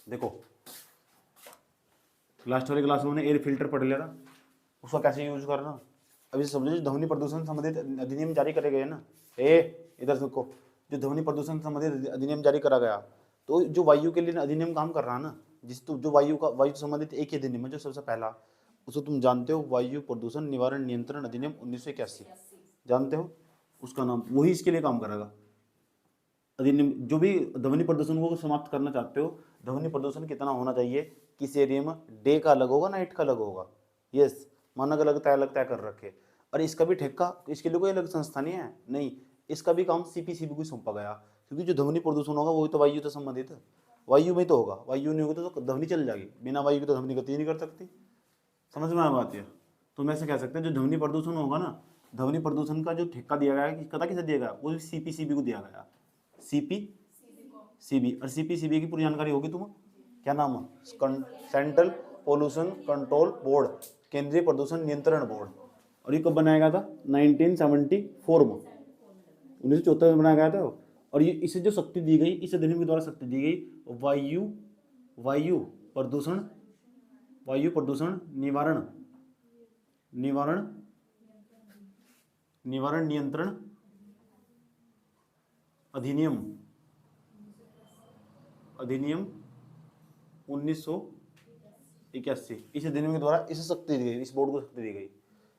देखो लास्ट वाली क्लास में मैंने एयर फिल्टर पढ़ लिया था, उसका कैसे यूज करना। अभी समझो जो ध्वनि प्रदूषण संबंधित अधिनियम जारी करे गए ना, इधर देखो, जो ध्वनि प्रदूषण संबंधित अधिनियम जारी करा गया, तो जो वायु के लिए अधिनियम काम कर रहा है ना, जिस तो जो वायु संबंधित एक ही अधिनियम है जो सबसे पहला, उसको तुम जानते हो, वायु प्रदूषण निवारण नियंत्रण अधिनियम 1981, जानते हो, उसका नाम वही इसके लिए काम करेगा। अधिनियम जो भी ध्वनि प्रदूषण को समाप्त करना चाहते हो, ध्वनि प्रदूषण कितना होना चाहिए, किस एरिया में, डे का अलग होगा नाइट का अलग होगा, यस, मानक अलग तय कर रखे। और इसका भी ठेका, इसके लिए कोई अलग संस्था नहीं है, नहीं, इसका भी काम सीपीसीबी को सौंपा गया, क्योंकि जो ध्वनि प्रदूषण होगा वही तो वायु से संबंधित है, वायु में तो होगा, वायु नहीं होगी तो ध्वनि चल जाएगी, बिना वायु की तो ध्वनि गति नहीं कर सकती। समझ में आ बात है। तो मैं ऐसे कह सकते हैं जो ध्वनि प्रदूषण होगा ना, ध्वनि प्रदूषण का जो ठेका दिया गया है, पता किसे दिया गया, वो सीपीसीबी को दिया गया, सीपीसीबी। और सीपीसीबी की पूरी जानकारी होगी तुम्हें, क्या नाम है, सेंट्रल पोल्यूशन कंट्रोल बोर्ड, केंद्रीय प्रदूषण नियंत्रण बोर्ड। और ये कब बनाया गया था, 1974 में, 1974 में बनाया गया था। और ये इसे जो शक्ति दी गई, इस अधिनियम के द्वारा शक्ति दी गई, वायु प्रदूषण निवारण नियंत्रण अधिनियम 1981, इस अधिनियम के द्वारा इसे शक्ति दी गई, इस बोर्ड को शक्ति दी गई।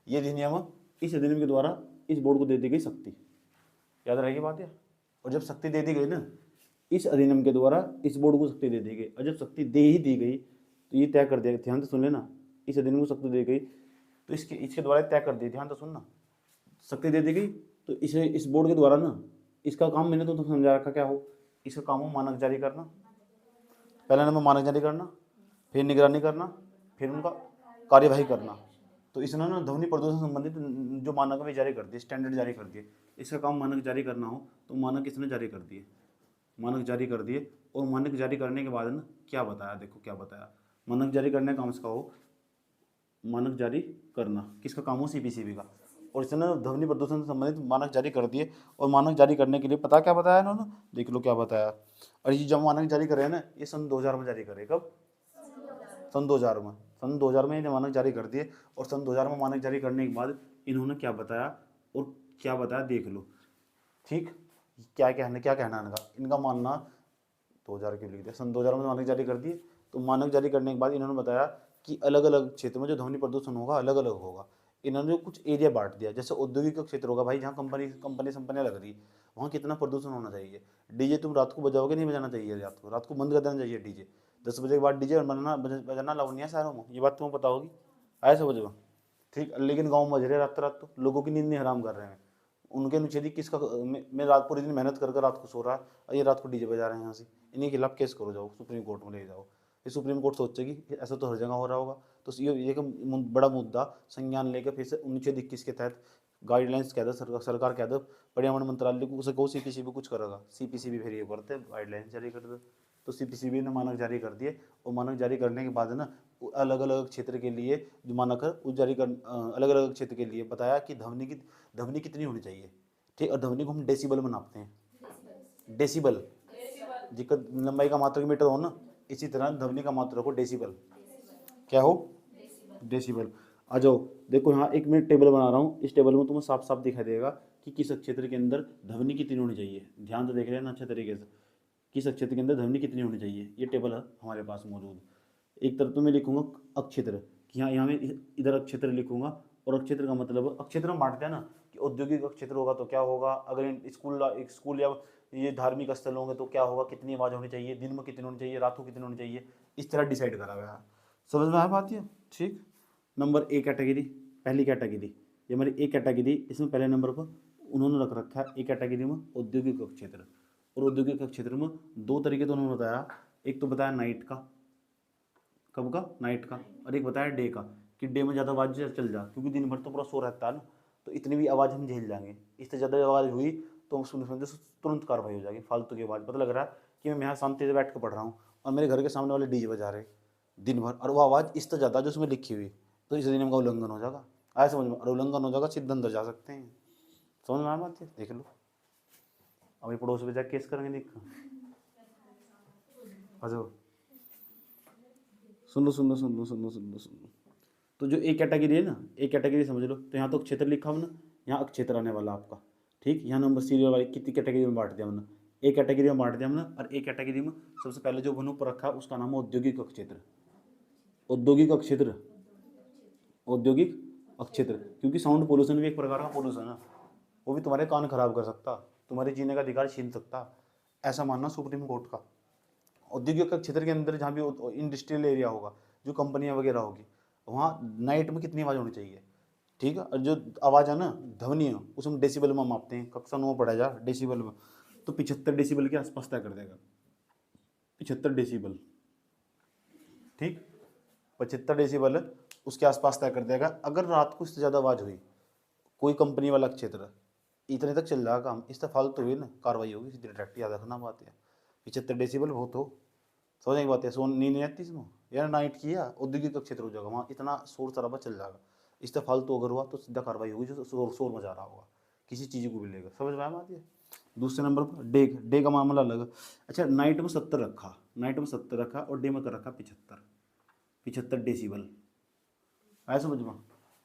ये अधिनियम इस अधिनियम के द्वारा इस बोर्ड को दे दी गई शक्ति, याद रहेगी बात है। और जब शक्ति दे दी गई ना, इस अधिनियम के द्वारा इस बोर्ड को शक्ति दे दी गई, और जब शक्ति दे ही दी गई तो ये तय कर दिया, ध्यान से सुन लेना, इस अधिनियम को शक्ति दे गई तो इसके द्वारा तय कर दी, ध्यान से सुनना, शक्ति दे दी गई तो इसे इस बोर्ड के द्वारा ना, इसका काम मैंने तो समझा रखा क्या हो, इसका काम हो मानक जारी करना, पहला नंबर मानक जारी करना, फिर निगरानी करना, फिर उनका कार्यवाही करना। तो इसने ना ध्वनि प्रदूषण संबंधित जो मानक भी जारी कर दिए, स्टैंडर्ड जारी कर दिए, इसका काम मानक जारी करना हो तो मानक इसने जारी कर दिए, मानक जारी कर दिए। और मानक जारी करने के बाद ना क्या बताया, देखो क्या बताया, मानक जारी करने का काम इसका हो, मानक जारी करना किसका काम हो, सीपीसीबी का। और इसने ध्वनि प्रदूषण से संबंधित मानक जारी कर दिए। और मानक जारी करने के लिए पता क्या बताया इन्होंने, देख लो क्या बताया। और ये जब मानक जारी करे ना, ये सन 2000 में जारी करे, कब, सन 2000 में, सन 2000 में इन्हें मानक जारी कर दिए। और सन 2000 में मानक जारी करने के बाद इन्होंने क्या बताया, और क्या बताया देख लो, ठीक, क्या कहना इनका मानना 2000 के लिख दिया, सन 2000 में मानक जारी कर दिए। तो मानक जारी करने के बाद इन्होंने बताया कि अलग अलग क्षेत्र में जो ध्वनि प्रदूषण होगा अलग अलग होगा। इन्होंने कुछ एरिया बांट दिया, जैसे औद्योगिक क्षेत्र होगा भाई, जहाँ कंपनियाँ लग रही है, वहाँ कितना प्रदूषण होना चाहिए। डीजे तुम रात को बजाओगे, नहीं बजाना चाहिए, रात को बंद कर देना चाहिए डीजे, 10 बजे के बाद डीजे बजाना अलाउ नहीं है शहरों में, ये बात तुम्हें पता होगी, आया समझ में, ठीक। लेकिन गाँव में बज रहे रात तो लोगों की नींद नहीं हराम कर रहे हैं, उनके अनुच्छेद किसका, मैं रात पूरे दिन मेहनत कर रात को सो रहा है, और ये रात को डीजे बजा रहे हैं यहाँ से, इन्हीं के खिलाफ केस करो, जाओ सुप्रीम कोर्ट में ले जाओ। ये सुप्रीम कोर्ट सोचेगी ऐसा तो हर जगह हो रहा होगा, तो ये बड़ा मुद्दा संज्ञान लेकर फिर से 1921 के तहत गाइडलाइंस कह दो, सरकार कह दो, पर्यावरण मंत्रालय को, उसे कहो सीपीसीबी कुछ करेगा, सीपीसीबी फिर ये करते गाइडलाइंस जारी कर दो। तो सीपीसीबी ने मानक जारी कर दिए। और मानक जारी करने के बाद ना अलग अलग क्षेत्र के लिए जो मानक है वो जारी कर, अलग अलग क्षेत्र के लिए बताया कि ध्वनि कितनी होनी चाहिए, ठीक। और ध्वनि को हम डेसिबल में नापते हैं, डेसिबल, जिसका लंबाई का मात्रक मीटर हो ना, इसी तरह ध्वनि का मात्रक हो डेसिबल, क्या हो, डेसिबल। आ जाओ, देखो यहाँ एक मैं टेबल बना रहा हूँ, इस टेबल में तुम्हें साफ साफ दिखाई देगा कि किस क्षेत्र के अंदर ध्वनि कितनी होनी चाहिए, ध्यान से देख रहे हैं ना अच्छे तरीके से, किस क्षेत्र के अंदर ध्वनि कितनी होनी चाहिए, ये टेबल है हमारे पास मौजूद। एक तरफ तो मैं लिखूंगा अक्षेत्र, कि यहाँ मैं इधर अक्षेत्र लिखूंगा, और अक्षेत्र का मतलब अक्षेत्र में बांटते हैं ना, कि औद्योगिक क्षेत्र होगा तो क्या होगा, अगर स्कूल या ये धार्मिक स्थल होंगे तो क्या होगा, कितनी आवाज़ होनी चाहिए, दिन में कितनी होनी चाहिए, रात को कितनी होनी चाहिए, इस तरह डिसाइड करा गया है। समझ में आ बात है, ठीक। नंबर ए कैटेगरी, पहली कैटेगरी, ये हमारी ए कैटेगरी, इसमें पहले नंबर पर उन्होंने रख रखा है ए कैटेगरी में औद्योगिक क्षेत्र। और औद्योगिक क्षेत्र में दो तरीके तो उन्होंने बताया, एक तो बताया नाइट का, कब का, नाइट का, और एक बताया डे का, कि डे में ज़्यादा आवाज़ चल जा, क्योंकि दिन भर तो पूरा सो रहता है ना, तो इतनी भी आवाज़ हम झेल जाएंगे, इससे ज़्यादा आवाज़ हुई तो सुनते तुरंत कार्रवाई हो जाएगी, फालतू की आवाज़, पता लग रहा है कि मैं यहाँ शांति से बैठ कर पढ़ रहा हूँ और मेरे घर के सामने वाले डीजे बजा रहे दिन भर, और वो आवाज़ इससे ज़्यादा जो उसमें लिखी हुई, तो इस नियम का उल्लंघन हो जाएगा, आया समझ में, और उल्लंघन हो जाएगा, सीधे अंदर जा सकते हैं। समझ में आया बात है, देख लो, अभी पड़ोस में जाकर केस करेंगे, देख अच्छा सुन लो सुन लो सुन लो सुन लो सुन लो सुन लो। तो जो ए कैटेगरी है ना, ए कैटेगरी समझ लो, तो यहाँ तो क्षेत्र लिखा हो ना, यहाँ अक्षेत्र आने वाला आपका, ठीक। यहाँ नंबर सीरियल वाली कितनी कैटेगरी में बांट दिया हमने, ए कैटेगरी में बांट दिया हमने। और ए कैटेगरी में सबसे पहले जो वन ऊपर रखा है उसका नाम है औद्योगिक अक्षेत्र। औद्योगिक अक्षेत्र, औद्योगिक अक्षेत्र, क्योंकि साउंड पोल्यूशन भी एक प्रकार का पोल्यूशन है, वो भी तुम्हारे कान खराब कर सकता, तुम्हारे जीने का अधिकार छीन सकता, ऐसा मानना सुप्रीम कोर्ट का। औद्योगिक क्षेत्र के अंदर जहाँ भी इंडस्ट्रियल एरिया होगा, जो कंपनियां वगैरह होगी, वहाँ नाइट में कितनी आवाज़ होनी चाहिए, ठीक है। और जो आवाज़ है ना, ध्वनि है, उसे हम डेसिबल में मापते हैं, कक्षा 9 में पढ़ा जा डेसिबल में, तो 75 डेसिबल के आसपास तय कर देगा, 75 डेसिबल, ठीक, 75 डेसिबल उसके आसपास तय कर देगा। अगर रात को इससे ज़्यादा आवाज़ हुई, कोई कंपनी वाला क्षेत्र, इतने तक चल रहा काम, इससे फालतू हुई ना कार्रवाई होगी सीधी डायरेक्ट, याद रखना बात है। 75 डेसिबल बहुत हो, समझने की बात है। सोन नींद नहीं आती इसमें यार, नाइट किया औद्योगिक क्षेत्र हो जाएगा, वहाँ इतना शोर शराबा चल जाएगा, इससे फालतू अगर हुआ तो सीधा कार्रवाई होगी, जो शोर मचा रहा होगा, किसी चीज़ को भी लेगा, समझ में आया बात है। दूसरे नंबर पर डे, डे का मामला अलग। अच्छा, नाइट में 70 रखा, नाइट में 70 रखा, और डे में कर रखा 75 डेसिबल, आया समझ में।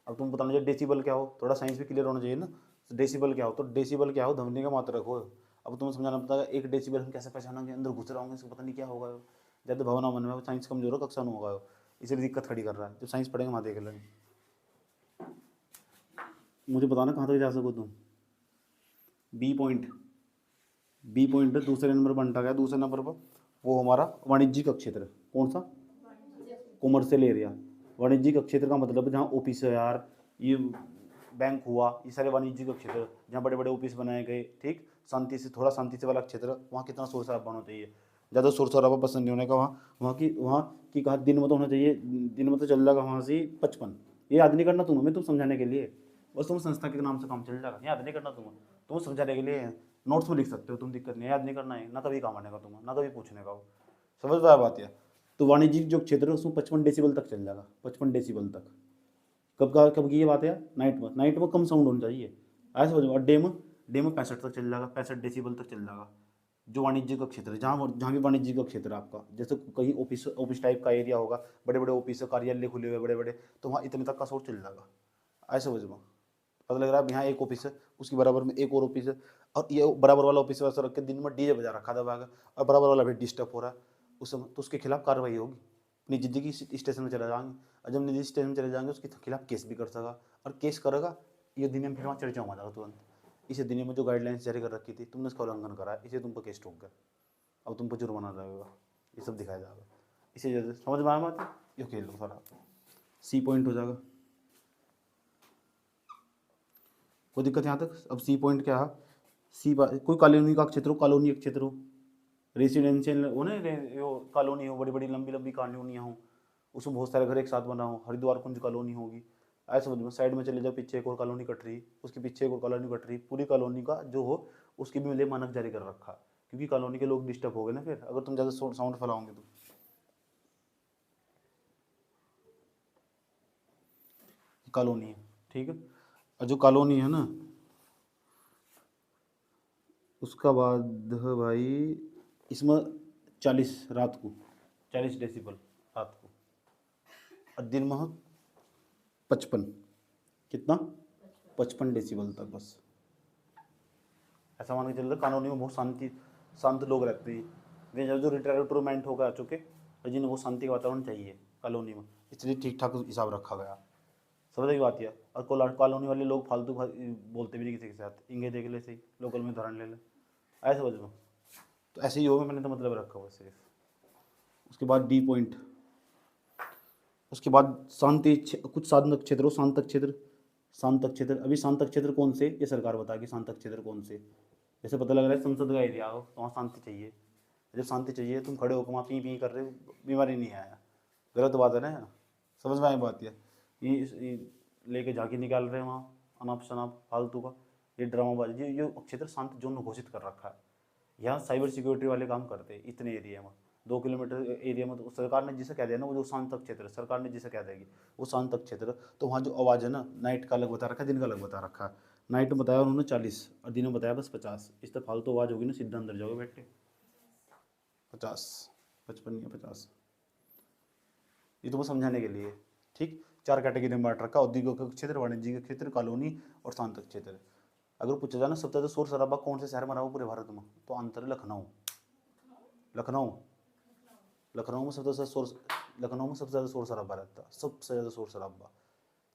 अब तुम बताना चाहिए डेसिबल क्या हो, थोड़ा साइंस भी क्लियर होना चाहिए ना। डेसिबल क्या हो, तो डेसिबल क्या हो, ध्वनि का मात्रक हो। अब तुम्हें समझाना पड़ेगा एक डेसिबल हम कैसे पहचानेंगे, अंदर घुस रहा होंगे, इसको पता नहीं क्या होगा, ज़्यादा भावना मन में, साइंस कमजोर हो, कक्षा में होगा, इसलिए दिक्कत खड़ी कर रहा है। जब साइंस पढ़ेंगे वहाँ देख लेंगे। मुझे बताना कहाँ तक जा सको तुम। बी पॉइंट, बी पॉइंट दूसरे नंबर पर बनता गया, दूसरे नंबर पर वो हमारा वाणिज्यिक क्षेत्र, कौन सा, कॉमर्शियल एरिया। वाणिज्यिक क्षेत्र का मतलब जहाँ ऑफिस है यार, ये बैंक हुआ, ये सारे वाणिज्यिक क्षेत्र, जहाँ बड़े बड़े ऑफिस बनाए गए, ठीक, शांति से, थोड़ा शांति से वाला क्षेत्र, वहाँ कितना शोर शराबा होना चाहिए, ज़्यादा शोर शराबा पसंद नहीं होने का। वहाँ की कहा दिन में तो होना चाहिए, दिन में तो चल जाएगा वहाँ से 55। ये याद नहीं करना तुम्हें, तुम समझाने के लिए, बस तुम संस्था के नाम से काम चल जाएगा, याद नहीं करना तुम समझाने के लिए नोट्स में लिख सकते हो तुम, दिक्कत नहीं, याद नहीं करना है ना, कभी काम आने का तुम्हें, ना कभी पूछने का वो, समझ में आया बात है। तो वाणिज्यिक जो क्षेत्र है उसमें 55 डेसिबल तक चल जाएगा, 55 डेसिबल तक। कब की ये बात है यार, नाइट में कम साउंड होना चाहिए, ऐसा समझो। और डे में 65 तक चल जाएगा, 65 डेसिबल तक चल जाएगा। जो वाणिज्यिक क्षेत्र है, जहाँ भी वाणिज्यिक क्षेत्र है आपका, जैसे कहीं ऑफिस टाइप का एरिया होगा, बड़े बड़े ऑफिस कार्यालय खुले हुए बड़े बड़े, तो वहाँ इतने तक का शोर चल जाएगा, ऐसा समझो। पता लग रहा है यहाँ एक ऑफिस है, उसके बराबर में एक और ऑफिस है, और ये बराबर वाला ऑफिस वैसा रख के दिन में डीजे बजा रखा दबा के, और बराबर वाला भी डिस्टर्ब हो रहा है उस समय, तो उसके खिलाफ कार्रवाई होगी, अपनी जिंदगी स्टेशन में चले जाएंगे, और जब निजी स्टेशन में चले जाएंगे उसके खिलाफ केस भी कर सका, और केस करेगा ये अधिनियम फिर वहाँ चर्चा में आ जाएगा तुरंत। इस अधिनियम में जो गाइडलाइंस जारी कर रखी थी, तुमने उसका उल्लंघन करा, इसे तुम पर केस ठोक गया, अब तुम पर जुर्माना लगेगा, ये सब दिखाया जाएगा। इसे समझ में आया बात, ये खेल लो सारा, सी पॉइंट हो जाएगा, कोई दिक्कत यहाँ तक। अब सी पॉइंट क्या है, कोई कॉलोनी का क्षेत्र हो, कॉलोनी का क्षेत्र हो, रेसिडेंशियल हो ना, कॉलोनी हो, बड़ी बड़ी लंबी लंबी कॉलोनियाँ हो, उसमें बहुत सारे घर एक साथ बना हो, हरिद्वार कुंज कॉलोनी होगी, ऐसे समझ में। साइड में चले जाओ, पीछे एक और कॉलोनी कट रही, उसके पीछे एक और कॉलोनी कट रही, पूरी कॉलोनी का जो हो उसकी भी मिले मानक जारी कर रखा, क्योंकि कॉलोनी के लोग डिस्टर्ब हो गए ना फिर, अगर तुम ज़्यादा साउंड फैलाओगे तो। कॉलोनी है, ठीक है। और जो कॉलोनी है ना, उसका बाद है भाई, इसमें 40 रात को, 40 डेसिबल रात को, और दिन में 55, कितना, 55 डेसिबल तक बस। ऐसा मान के चल रहा कॉलोनी में बहुत शांत लोग रहते हैं, वे जो रिटायरमेंट होकर आ चुके, और जिन्हें बहुत शांति का वातावरण चाहिए कॉलोनी में, इसलिए ठीक ठाक हिसाब रखा गया, समझ की बात है। और कॉलोनी वाले लोग फालतू बोलते भी नहीं किसी के साथ, इंगे देख ले सही, लोकल में उदाहरण ले ले, ऐसे समझ लो। तो ऐसे ही होगा, मैंने तो मतलब रखा हुआ सिर्फ। उसके बाद डी पॉइंट, उसके बाद कुछ साधन क्षेत्र हो, शांत क्षेत्र, शांत क्षेत्र। अभी शांत क्षेत्र कौन से, ये सरकार बताएगी शांत क्षेत्र कौन से। जैसे पता लग रहा है संसद का एरिया हो तो वहाँ शांति चाहिए, जब शांति चाहिए तुम खड़े होकर वहाँ पी पी कर रहे हो, बीमारी नहीं आया, गलत बात है ना, समझ में आई बात। ये लेके झांकी निकाल रहे हैं वहाँ अनाप शनाप फालतू का, ये ड्रामाबाजी। ये क्षेत्र शांत जोन घोषित कर रखा है, यहाँ साइबर सिक्योरिटी वाले काम करते हैं इतने एरिया में, 2 किलोमीटर एरिया में। तो सरकार ने जिसे कह दिया ना, वो जो शांत क्षेत्र, सरकार ने जिसे कह देगी वो शांत क्षेत्र, तो वहाँ जो आवाज़ है ना, नाइट का अलग बता रखा है, दिन का अलग बता रखा है। नाइट में बताया उन्होंने 40, और दिन में बताया बस 50। इस तरह फालतू आवाज़ होगी ना, सीधा अंदर जाओगे बैठ के, 50, 55 या 50। ये तुम्हें समझाने के लिए। ठीक, 4 कैटेगरी में बांट रखा, औद्योगिक क्षेत्र, वाणिज्यिक क्षेत्र, कॉलोनी और शांत क्षेत्र। अगर पूछा जाए ना सबसे ज्यादा शोर शराबा कौन से शहर में रहा हो पूरे भारत में, तो आंसर है लखनऊ। लखनऊ लखनऊ में सबसे ज्यादा शोर, लखनऊ में सबसे ज्यादा शोर शराबा रहता है, सबसे ज्यादा शोर शराबा।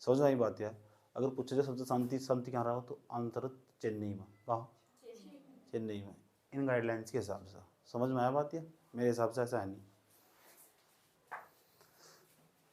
समझ में आई बात यार। अगर पूछा जाए सबसे शांति शांति कहाँ रहा हो, तो आंसर चेन्नई में। कहाँ? चेन्नई में, इन गाइडलाइंस के हिसाब से। समझ में आया बात यार, मेरे हिसाब से ऐसा है नहीं।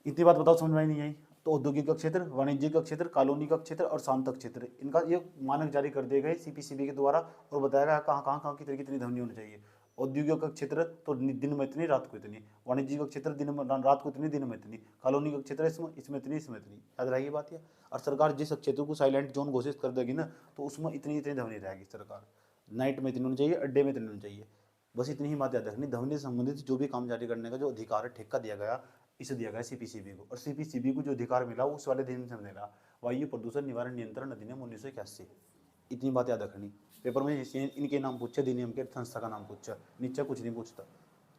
इतनी बात बताओ समझ में नहीं आई। तो औद्योगिक का क्षेत्र, वाणिज्यिक का क्षेत्र, कॉलोनी का क्षेत्र और शांत क्षेत्र, इनका ये मानक जारी कर दिए गए सीपीसीबी के द्वारा, और बताया गया कहाँ कहाँ कितनी कितनी ध्वनि होनी चाहिए। औद्योगिक का क्षेत्र तो दिन में इतनी, रात को इतनी। वाणिज्यिक का क्षेत्र दिन में, रात को इतनी, दिन में इतनी। कॉलोनी का क्षेत्र इसमें इतनी, इसमें इतनी। याद रहेगी बात ये। और सरकार जिस क्षेत्र को साइलेंट जोन घोषित कर देगी ना, तो उसमें इतनी इतनी ध्वनि रहेगी। सरकार नाइट में इतनी होनी चाहिए, अड्डे में इतनी होनी चाहिए। बस इतनी ही बात याद रखनी। ध्वनि से संबंधित जो भी काम जारी करने का जो अधिकार है, ठेका दिया गया, इसे दिया गया सीपीसीबी को। और सीपीसीबी को जो अधिकार मिला उस वाले दिन से मिला, वायु प्रदूषण निवारण नियंत्रण अधिनियम 1981। इतनी बात याद रखनी। पेपर में इनके नाम पूछे, अधिनियम के संस्था का नाम पूछा, नीचे कुछ नहीं पूछता।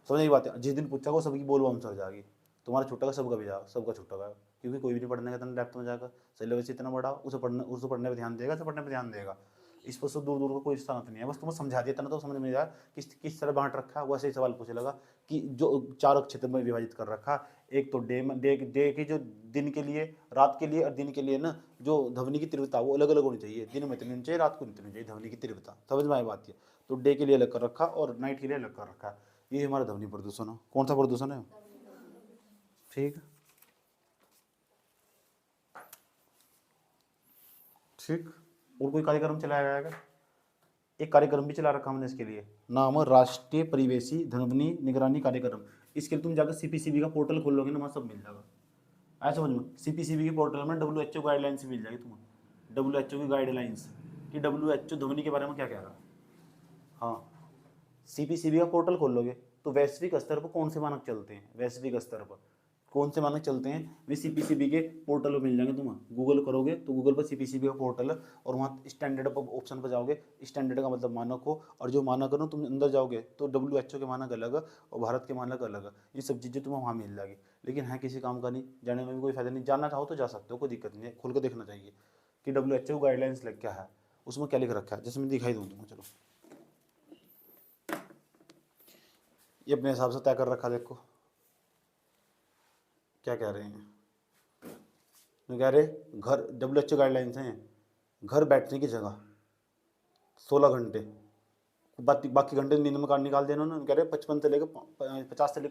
समझ यही बात है। जिस दिन पूछा वो सबकी बोल बम सर जाएगी। तुम्हारा छूटेगा सबका भी जाएगा, सबका छूटेगा, क्योंकि कोई भी नहीं पढ़ने का इतना डेप्थ में जाएगा। सिलेबस इतना बड़ा, उसे पढ़ने पर ध्यान देगा, उसे पढ़ने पर ध्यान देगा। इस पर दूर दूर का कोई स्थान नहीं है। बस तुम्हें समझा दिया, इतना तो समझ में आया किस तरह बांट रखा है। वैसे ही सवाल पूछे लगा कि जो 4 क्षेत्र में विभाजित कर रखा, एक तो डे की जो दिन के लिए, रात के लिए और दिन के लिए ना, जो ध्वनि की तीव्रता वो अलग अलग होनी चाहिए। दिन में इतनी होनी चाहिए, रात को इतनी होनी चाहिए ध्वनि की तीव्रता। समझ में आई बात है। तो डे के लिए अलग कर रखा और नाइट के लिए अलग कर रखा। ये हमारा ध्वनि प्रदूषण है। कौन सा प्रदूषण है? ठीक ठीक। और कोई कार्यक्रम चलाया जाएगा? एक कार्यक्रम भी चला रखा हमने इसके लिए, नाम है राष्ट्रीय परिवेशी ध्वनि निगरानी कार्यक्रम। इसके लिए तुम जाकर सीपीसीबी का पोर्टल खोल लोगे ना, वहाँ सब मिल जाएगा। ऐसा समझ में, सीपीसीबी के पोर्टल में WHO गाइडलाइंस मिल जाएगी तुम्हें। WHO की गाइडलाइंस कि WHO ध्वनि के बारे में क्या कह रहा है। हाँ, सीपीसीबी का पोर्टल खोल लोगे तो वैश्विक स्तर पर कौन से मानक चलते हैं, वैश्विक स्तर पर कौन से मानक चलते हैं, वे सीपीसीबी के पोर्टल पर मिल जाएंगे। तुम गूगल करोगे तो गूगल पर सीपीसीबी का पोर्टल है, और वहाँ स्टैंडर्ड ऑप्शन पर जाओगे। स्टैंडर्ड का मतलब मानक हो, और जो मानक है ना, तुम अंदर जाओगे तो WHO के मानक अलग है और भारत के मानक अलग है। ये सब चीज़ें तुम्हें वहाँ मिल जाएगी। लेकिन है किसी काम का नहीं, जाने में भी कोई फायदा नहीं। जानना चाहो तो जा सकते हो, कोई दिक्कत नहीं है। खोल कर देखना चाहिए कि WHO गाइडलाइंस लग क्या है, उसमें क्या लिख रखा है, जैसे मैं दिखाई दूँ तुम्हें। चलो, ये अपने हिसाब से तय कर रखा। देखो क्या कह रहे हैं, तो कह रहे घर, WHO गाइडलाइंस हैं, घर बैठने की जगह 16 घंटे, बाकी घंटे नींद में निकाल देना। उन्होंने कह रहे 50 से लेकर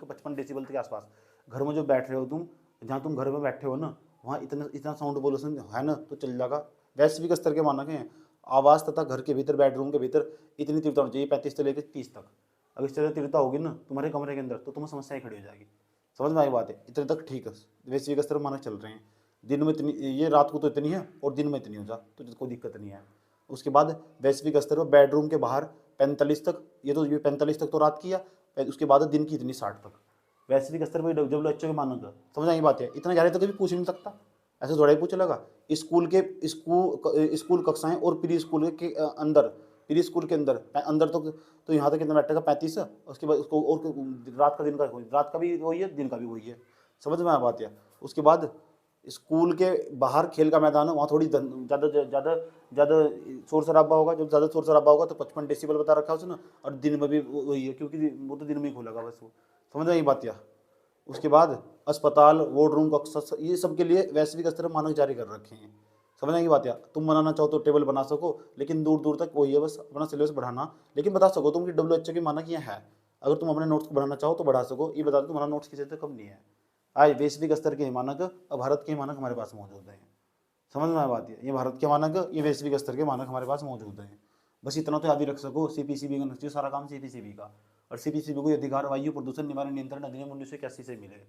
55 डेसिबल के आसपास। घर में जो बैठ रहे हो तुम, जहाँ तुम घर में बैठे हो ना, वहाँ इतना साउंड पोल्यूशन है ना, तो चल जाएगा। वैश्विक स्तर के मानक हैं। आवाज़ तथा घर के भीतर, बेडरूम के भीतर इतनी तीव्रता होनी चाहिए, 35 से लेकर 30 तक। अगर इस तरह तीव्रता होगी ना तुम्हारे कमरे के अंदर, तो तुम्हें समस्याएं खड़ी हो जाएगी। समझ में आई बात है। इतने तक ठीक है, वैश्विक स्तर मानक चल रहे हैं। दिन में इतनी, ये रात को तो इतनी है और दिन में इतनी हो जा, तो कोई दिक्कत नहीं है। उसके बाद वैश्विक स्तर पर बेडरूम के बाहर 45 तक, ये 45 तक तो रात की है। उसके बाद दिन की इतनी 60 तक। वैश्विक स्तर पर WHO के मानक है। समझ आई बात है। इतना गहरे तक कभी पूछ नहीं सकता, ऐसे थोड़ा ही पूछ लगा। स्कूल कक्षाएं और प्री स्कूल के अंदर, प्री स्कूल के अंदर अंदर तो यहाँ तक कितना बैठेगा, 35 है। उसके बाद उसको और रात का, दिन का, रात का भी वही है, दिन का भी वही है। समझ में आ बात है। उसके बाद स्कूल के बाहर खेल का मैदान है, वहाँ थोड़ी ज़्यादा ज़्यादा ज़्यादा शोर शराबा होगा। जब ज़्यादा शोर शराबा होगा तो 55 डेसिबल बता रखा है उसने। और दिन में भी वही है, क्योंकि वो तो दिन में ही खोलेगा बस वो। समझ में ये बात या। उसके बाद अस्पताल, वार्ड रूम, कक्षा, ये सब के लिए वैश्विक स्तर पर मानक जारी कर रखे हैं। समझ में ये बात या। तुम बनाना चाहो तो टेबल बना सको, लेकिन दूर दूर तक वही है, बस अपना सिलेबस बढ़ाना। लेकिन बता सको तुम कि WHO की मानक ये है। अगर तुम अपने नोट्स को बढ़ाना चाहो तो बढ़ा सको। ये बता दो तुम्हारा नोट्स किसी से कम नहीं है। आज वैश्विक स्तर के मानक और भारत के मानक हमारे पास मौजूद हैं। समझ में आ बात है। ये भारत के मानक, ये वैश्विक स्तर के मानक हमारे पास मौजूद हैं। बस इतना तो याद ही रख सको, सीपीसीबी का नक्शे, सारा काम सीपीसीबी का। और सीपीसीबी को अधिकार वायु प्रदूषण निवारण नियंत्रण अधिनियम 1981 से मिले।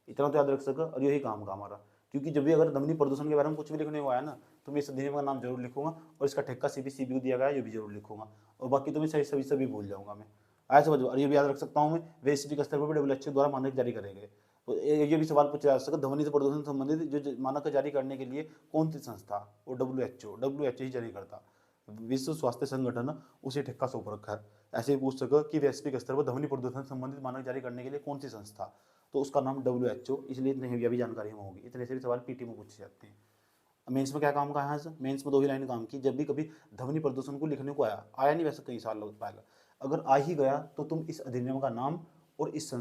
इतना तो याद रख सको, और यही काम का हमारा। क्योंकि जब भी अगर ध्वनि प्रदूषण के बारे में कुछ भी लिखने को आया ना, तो मैं इस अधिनियम का नाम जरूर लिखूंगा, और इसका ठेका सीपीसीबी को दिया गया ये भी जरूर लिखूंगा। और बाकी तो मैं सभी भूल जाऊंगा मैं। ऐसे समझो। और ये भी याद रख सकता हूँ मैं, वैश्विक स्तर पर भी WHO द्वारा मानक जारी करे गए। तो ये भी सवाल पूछा जा सकता है, ध्वनि से प्रदूषण संबंधित जो मानक जारी करने के लिए कौन सी संस्था, वो WHO ही जारी करता। विश्व स्वास्थ्य संगठन उसे ठेका सौंप रखा है। ऐसे ही पूछ सको कि वैश्विक स्तर पर ध्वनि प्रदूषण संबंधित मानक जारी करने के लिए कौन सी संस्था, तो उसका नाम WHO, इसलिए इतनी हेवी जानकारी हमें होगी। इतने से भी सवाल पीटी में पूछे जाते हैं। मेंस में क्या काम का है सर, मेंस में 2 ही लाइन काम की, जब भी कभी ध्वनि प्रदूषण को लिखने को आया नहीं, वैसे कई साल लग पाएगा, अगर आ ही गया तो तुम इस अधिनियम का नाम और इस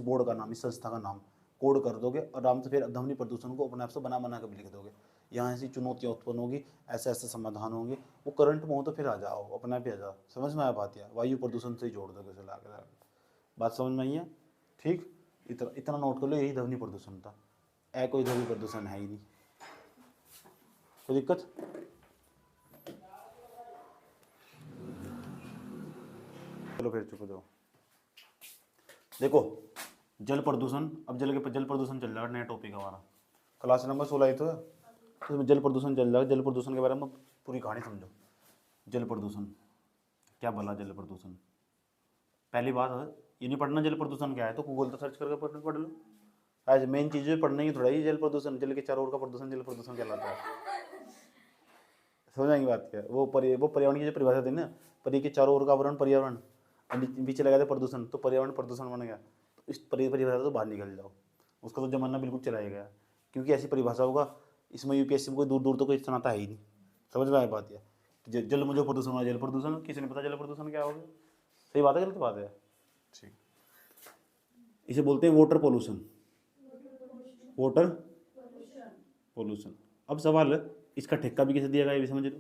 बोर्ड का नाम, इस संस्था का नाम कोड कर दोगे, आराम से फिर ध्वनि प्रदूषण को अपने आप से बना के भी लिख दोगे। यहाँ ऐसी चुनौतियाँ उत्पन्न होगी, ऐसे ऐसे समाधान होंगे, वो करंट में हो तो फिर आ जाओ, अपने आप ही आ जाओ। समझ में आया बात? या वायु प्रदूषण से ही जोड़ दोगे उसे लाके, बात समझ में आई है? ठीक, इतना नोट कर लो, यही ध्वनि प्रदूषण था। कोई ध्वनि प्रदूषण है ही नहीं, कोई दिक्कत? चलो फिर चुप जाओ। देखो जल प्रदूषण, अब जल प्रदूषण चल रहा है, नया टॉपिक हमारा, क्लास नंबर 16 तो है, तो इसमें जल प्रदूषण चल रहा है। जल प्रदूषण के बारे में पूरी कहानी समझो। जल प्रदूषण क्या भला? जल प्रदूषण पहली बात है, ये नहीं पढ़ना जल प्रदूषण क्या है, तो गूगल तो सर्च करके पढ़ लो। आज मेन चीज़ें पढ़ना ही थोड़ा ही, जल प्रदूषण, जल के चारों ओर का प्रदूषण जल प्रदूषण कहलाता है। समझ आएंगी बात क्या? वो पर्यावरण की जो परिभाषा थी ना, परी के चारों ओर का आवरण पर्यावरण, पीछे लगा था प्रदूषण, तो पर्यावरण प्रदूषण बन गया। तो इस परिभाषा तो बाहर निकल जाओ, उसका तो जमाना बिल्कुल चलाया गया, क्योंकि ऐसी परिभाषा होगा इसमें यूपीएससी में कोई दूर दूर तो कोई सुनाता है ही नहीं। समझ में आया बात? या जल में जो प्रदूषण हुआ, जल प्रदूषण, किसी ने पता जल प्रदूषण क्या होगा? सही बात है, गलत बात है? ठीक, इसे बोलते हैं वाटर पोल्यूशन, वाटर पोल्यूशन। अब सवाल है, इसका ठेका भी कैसे दिया गया, ये भी समझ लो।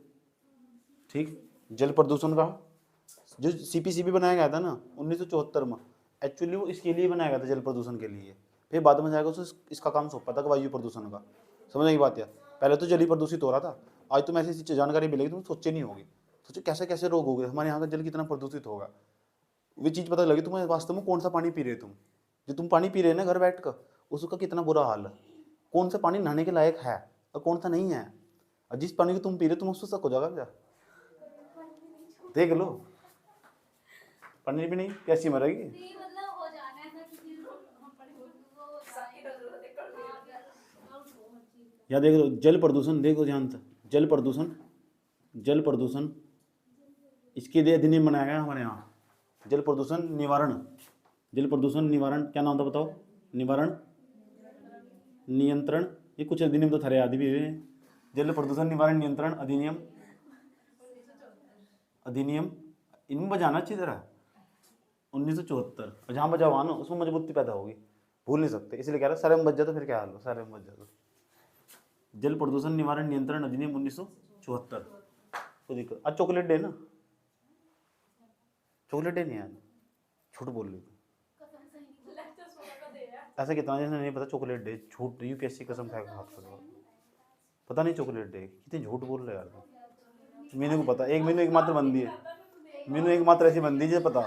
ठीक, जल प्रदूषण का जो CPCB बनाया गया था ना 1974 में, एक्चुअली वो इसके लिए बनाया गया था, जल प्रदूषण के लिए। फिर बाद में जाएगा उसको इसका काम सौंपा था वायु प्रदूषण का। समझ की बात है? पहले तो जल ही प्रदूषित हो रहा था, आज तुम ऐसी जानकारी मिलेगी तुम सोचे नहीं होगी, सोचो कैसे कैसे रोग हो गए, हमारे यहाँ का जल कितना प्रदूषित होगा। वो चीज़ पता लगी तुम्हें वास्तव में कौन सा पानी पी रहे तुम, जो तुम पानी पी रहे हैं ना घर बैठ कर, उसका कितना बुरा हाल है, कौन सा पानी नहाने के लायक है और कौन सा नहीं है। और जिस पानी को तुम पी रहे तुम उससे शक हो जाएगा क्या? देख लो, पानी भी नहीं कैसी मरेगी। या देख लो जल प्रदूषण, देखो ध्यान से, जल प्रदूषण इसके लिए अधिनियम बनाया गया हमारे यहाँ, जल प्रदूषण निवारण, जल प्रदूषण निवारण क्या नाम था बताओ? निवारण नियंत्रण, ये कुछ अधिनियम तो थारे आदि भी हुए हैं। जल प्रदूषण निवारण नियंत्रण अधिनियम, इनमें बजाना अच्छी तरह 1974, और जहाँ बजा हुआ ना उसमें मजबूती पैदा होगी, भूल नहीं सकते, इसलिए कह रहा सारे में बच जाए तो फिर क्या हाल हो, सारे में बच जाए तो। जल प्रदूषण निवारण नियंत्रण अधिनियम 1974, कोई दिक्कत? आज चॉकलेट डे ना, चॉकलेट डे नहीं है, झूठ बोल रही ऐसा कितना जैसे नहीं पता चॉकलेट डे, झूठ, यूपीएससी कसम खा के हाथ करो, पता नहीं चॉकलेट डे, कितने झूठ बोल रहे यार। मीनू को पता, मीनू एकमात्र बंदी है, मीनू एकमात्र ऐसी बंदी है पता,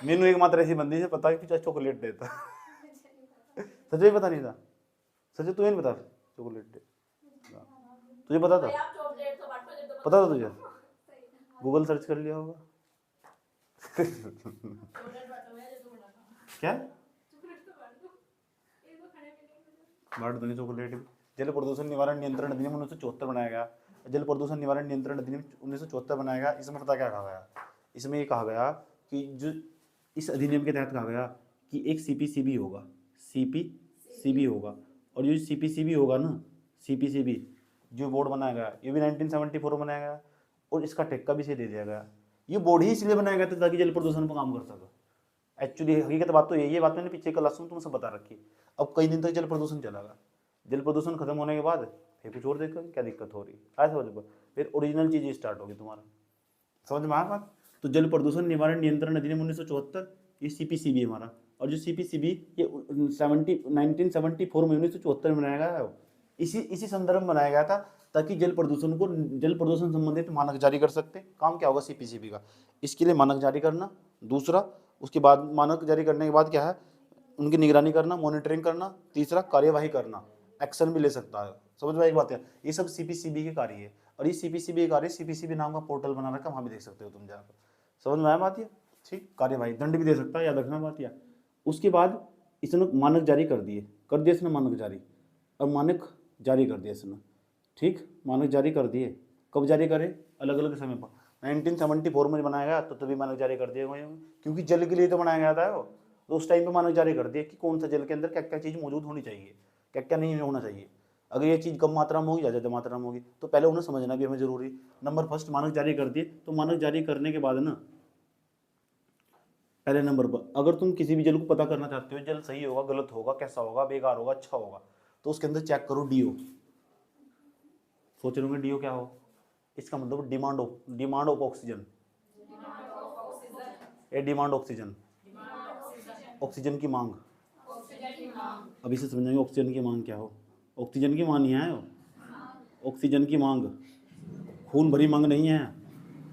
मीनू एकमात्र ऐसी बंदी है पता कि चॉकलेट डे था। सच में पता नहीं था, सच तुम्हें नहीं पता चॉकलेट डे? तुझे पता था? पता था तुझे? गूगल सर्च कर लिया होगा। क्या बांट दूंगी चॉकलेट। जल प्रदूषण निवारण नियंत्रण अधिनियम 1974 बनाया गया, जल प्रदूषण निवारण नियंत्रण अधिनियम 1974 बनाया गया। इसमें पता क्या कहा गया? इसमें ये कहा गया कि जो इस अधिनियम के तहत कहा गया कि एक CPCB होगा, CPCB होगा, और जो CPCB होगा ना, CPCB जो बोर्ड बनाया गया ये भी 1974 में बनाया गया, और इसका ठेका भी इसे दे दिया गया। ये बोर्ड ही इसलिए बनाया गया था ताकि जल प्रदूषण पर काम कर सके। एक्चुअली हकीकत बात तो यही है, बात मैंने पीछे क्लास में तुमसे बता रखी। अब कई दिन तक जल प्रदूषण चलेगा, जल प्रदूषण खत्म होने के बाद फिर कुछ और देखो क्या दिक्कत हो रही है, समझ, फिर ओरिजिनल चीज़ स्टार्ट होगी तुम्हारा। समझ में आया बात? तो जल प्रदूषण निवारण नियंत्रण अधिनियम 1974 ये CPCB हमारा, और जो CPCB ये 1974 में 1974 में बनाया गया है, इसी संदर्भ में बनाया गया था ताकि जल प्रदूषण संबंधित मानक जारी कर सकते। काम क्या होगा CPCB का? इसके लिए मानक जारी करना, दूसरा उसके बाद मानक जारी करने के बाद क्या है, उनकी निगरानी करना, मॉनिटरिंग करना, तीसरा कार्यवाही करना, एक्शन भी ले सकता है। समझ में एक बात है, ये सब CPCB के कार्य है, और ये CPCB कार्य CPCB नाम का पोर्टल बना रखा, वहाँ भी देख सकते हो तुम जाकर। समझ में आया बात? ये ठीक, कार्यवाही दंड भी दे सकता है, याद रखना बात। या उसके बाद इसने मानक जारी कर दिए इसने मानक जारी, और मानक जारी कर दिया इसने, ठीक, मानक जारी कर दिए। कब जारी करे? अलग अलग समय पर। 1974 में बनाया गया तो तभी मानक जारी कर दिए गए, क्योंकि जल के लिए तो बनाया गया था वो, तो उस टाइम पे मानक जारी कर दिया कि कौन सा जल के अंदर क्या क्या चीज़ मौजूद होनी चाहिए, क्या क्या नहीं होना चाहिए। अगर ये चीज़ कम मात्रा में होगी या ज़्यादा मात्रा में होगी तो पहले उन्हें समझना भी हमें जरूरी। नंबर फर्स्ट मानक जारी कर दिए, तो मानक जारी करने के बाद ना पहले नंबर पर अगर तुम किसी भी जल को पता करना चाहते हो, जल सही होगा गलत होगा कैसा होगा बेकार होगा अच्छा होगा, तो उसके अंदर चेक करो डीओ। सोच रहे होंगे डीओ क्या हो, इसका मतलब demand of oxygen. A demand oxygen, oxygen की मांग। अभी से समझेंगे ऑक्सीजन की मांग क्या हो। ऑक्सीजन की मांग नहीं है, ऑक्सीजन की मांग, खून भरी मांग नहीं है,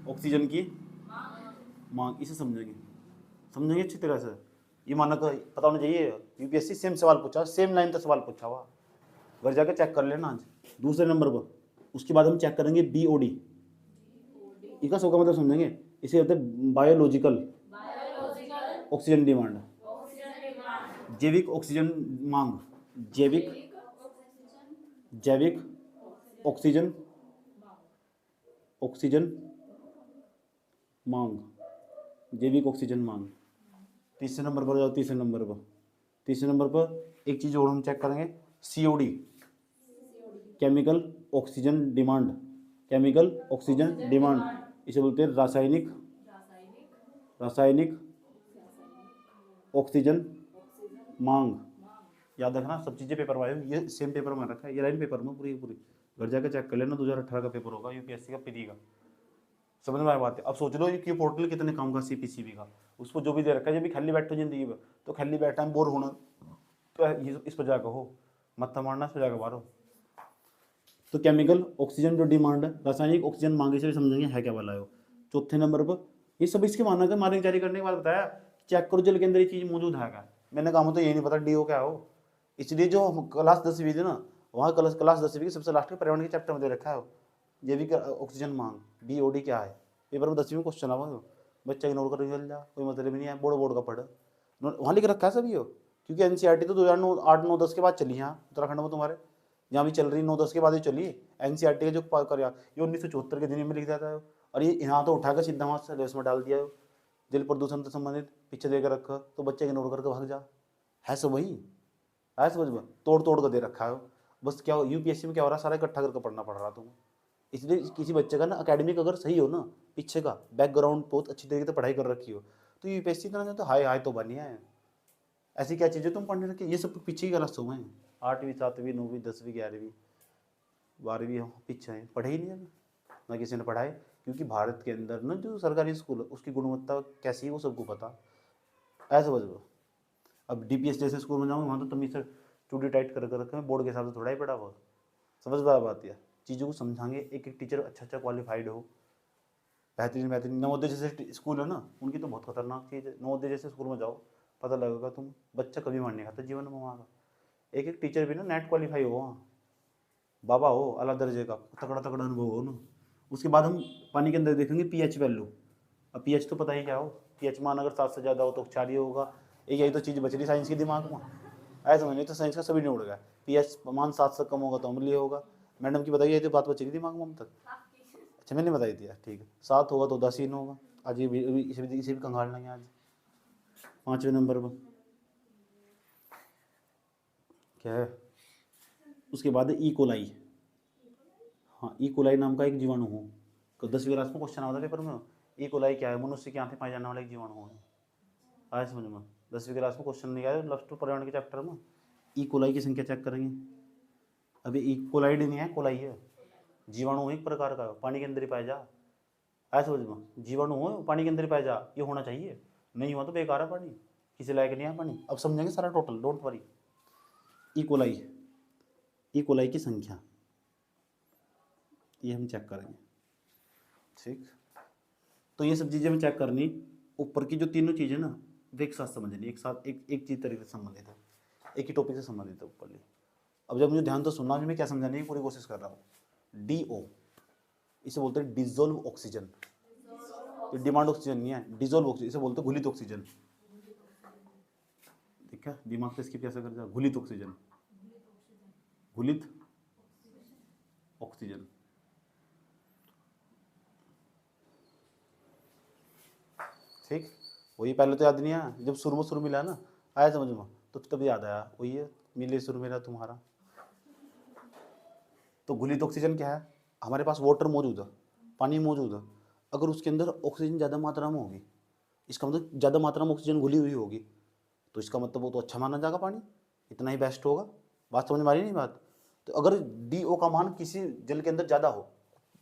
ऑक्सीजन की मांग, इसे समझेंगे, समझेंगे अच्छी तरह से। ये मानक पता होना चाहिए, यूपीएससी सेम सवाल पूछा, सेम लाइन तक सवाल पूछा हुआ, घर जाकर चेक कर लेना आज। दूसरे नंबर पर उसके बाद हम चेक करेंगे बीओडी, इसका शो का मतलब समझेंगे, इसे होते हैं बायोलॉजिकल ऑक्सीजन डिमांड, जैविक ऑक्सीजन मांग, जैविक जैविक ऑक्सीजन ऑक्सीजन मांग, जैविक ऑक्सीजन मांग। तीसरे नंबर पर जाओ, तीसरे नंबर पर, तीसरे नंबर पर एक चीज और हम चेक करेंगे, COD, chemical oxygen demand, chemical oxygen demand, इसे बोलते हैं रासायनिक रासायनिक ऑक्सीजन मांग। याद रखना सब चीज़ें पेपर में आए, ये सेम पेपर में रखा है, ये लाइन पेपर में पूरी पूरी, घर जाकर चेक कर लेना। 2018 का पेपर होगा यूपीएससी का पीडी का, समझ में आए बात है। अब सोच लो ये क्यू पोर्टल कितने काम का, सीपीसीबी का, उसको जो भी दे रखा है, जब भी खाली बैठो जिंदगी में, तो खाली बैठा है बोर होना, तो ये इस पर जाकर हो, मत्था मारना इस पर जाकर मारो। तो केमिकल ऑक्सीजन जो डिमांड है, रासायनिक ऑक्सीजन मांगे से भी समझेंगे है क्या वाला है। चौथे नंबर पर ये सब इसके मानक है, मानक जारी करने के बाद बताया चेक करो जल के अंदर ये चीज मौजूद है क्या। मैंने कहा तो ये नहीं पता डीओ क्या हो, इसलिए जो क्लास 10वीं थी ना, वहाँ क्लास 10वीं की सबसे लास्ट के पर्यावरण के चैप्टर में दे रखा है जैविक ऑक्सीजन मांग, बीओडी क्या है। पेपर में 10वीं में क्वेश्चन आवा, बच्चा इग्नोर कर चल जा, कोई मतलब ही नहीं है, बोर्ड का पढ़, वहाँ लिख रखा है सभी हो। क्योंकि एनसीईआरटी तो 2009 8 9 10 के बाद चली यहाँ उत्तराखंड में तुम्हारे, जहाँ भी चल रही 9 10 के बाद ही चली एनसीईआरटी के जो कर, ये 1974 के दिन में लिख जाता है। और ये यहाँ तो उठाकर सीधा वहाँ सिलेबस में डाल दिया है, जल प्रदूषण से संबंधित पीछे देकर रखा, तो बच्चे इग्नोर करके भाग जा, है सब वही है, समझ में तोड़ तोड़ कर दे रखा है। बस क्या हो यूपीएससी में क्या हो रहा है, सारा इकट्ठा करके पढ़ना पड़ रहा तुम्हें। इसलिए किसी बच्चे का ना अकेडमिक अगर सही हो ना, पीछे का बैकग्राउंड बहुत अच्छी तरीके से पढ़ाई कर रखी हो, तो यूपीएससी तरह तो हाय हाय तो बनिया है। ऐसी क्या चीज़ें तुम पढ़ने रखी, ये सब पीछे ही गलत सो हैं, 8वीं 7वीं 9वीं 10वीं 11वीं 12वीं हम पीछे हैं, पढ़े ही नहीं है ना किसी ने पढ़ाए। क्योंकि भारत के अंदर ना जो सरकारी स्कूल है उसकी गुणवत्ता कैसी है वो सबको पता, ऐसा समझ। अब डीपीएस जैसे स्कूल में जाऊँगा वहाँ तो तुम इसे टूडी टाइट कर रखे हैं, बोर्ड के हिसाब से थोड़ा ही पढ़ा हुआ, समझ बात है। चीज़ों को समझाएंगे, एक एक टीचर अच्छा क्वालिफाइड हो, बेहतरीन बेहतरीन। नवोदय जैसे स्कूल है ना, उनकी तो बहुत खतरनाक चीज़ है। नवोदय जैसे स्कूल में जाओ, पता लगेगा तुम, बच्चा कभी मार नहीं खाता जीवन में वहाँ का। एक एक टीचर भी ना नेट क्वालिफाई हो वहाँ, बाबा हो अला दर्जे का, तगड़ा तगड़ा अनुभव हो ना। उसके बाद हम पानी के अंदर देखेंगे पीएच वैल्यू। अब पीएच तो पता ही क्या हो, पीएच मान अगर 7 से ज़्यादा हो तो क्षारीय होगा। एक यही तो चीज़ बच रही साइंस के दिमाग में, ऐसा नहीं तो साइंस का सभी नहीं उड़ गया। पीएच मान 7 से कम होगा तो अम्लीय होगा। मैडम की बताइए, ये तो बात बची थी दिमाग में हम तक। अच्छा मैंने बताई दिया, ठीक है। 7 होगा तो उदासीन होगा, आज ये भी इसे भी कंगाल लेंगे आज। 5वें नंबर पर क्या है, उसके बाद है ई कोलाई। हाँ ई कोलाई नाम का एक जीवाणु हो, तो 10वीं क्लास में क्वेश्चन आता है पेपर में, ई कोलाई क्या है, मनुष्य के आंखें पाए जाने वाला एक जीवाणु है। आया समझ में, 10वीं क्लास में क्वेश्चन नहीं आया प्लस 2 पर्यावरण के चैप्टर में। ई कोलाई की संख्या चेक करेंगे। अभी ई कोलाइड नहीं है, कोलाई है, जीवाणु एक प्रकार का, पानी के अंदर ही पाया जा। ऐसा समझ में, जीवाणु हो पानी के अंदर ही पाया जा, ये होना चाहिए, नहीं हुआ तो बेकार है पानी, किसी लायक नहीं है पानी। अब समझेंगे सारा total, don't worry. E coli की संख्या ये हम चेक करेंगे, ठीक। तो ये सब चीज़ें हमें चेक करनी। ऊपर की जो तीनों चीज़ें ना वो एक साथ समझनी, एक साथ एक चीज़ तरीके से संबंधित है, एक ही टॉपिक से संबंधित है ऊपर। अब जब मुझे ध्यान तो सुनना, मैं क्या समझाने की पूरी कोशिश कर रहा हूँ। डीओ इसे बोलते हैं डिजोल्व ऑक्सीजन, ये डिमांड ऑक्सीजन नहीं है, डिजोल्व ऑक्सीजन इसे बोलते हैं घुलित ऑक्सीजन। ठीक है, दिमाग पे इसकी कैसे कर जाए, घुलित ऑक्सीजन, घुलित ऑक्सीजन। ठीक, वही पहले तो याद नहीं आया, जब सुर मिला ना, आया समझ में, तो तब याद आया, वही है मिले सुर मेरा तुम्हारा। तो घुलित ऑक्सीजन क्या है, हमारे पास वाटर मौजूद है, पानी मौजूद है, अगर उसके अंदर ऑक्सीजन ज़्यादा मात्रा में होगी, इसका मतलब ज़्यादा मात्रा में ऑक्सीजन घुली हुई होगी, तो इसका मतलब वो तो अच्छा माना जाएगा, पानी इतना ही बेस्ट होगा। बात समझ में आ रही नहीं बात। तो अगर DO का मान किसी जल के अंदर ज़्यादा हो,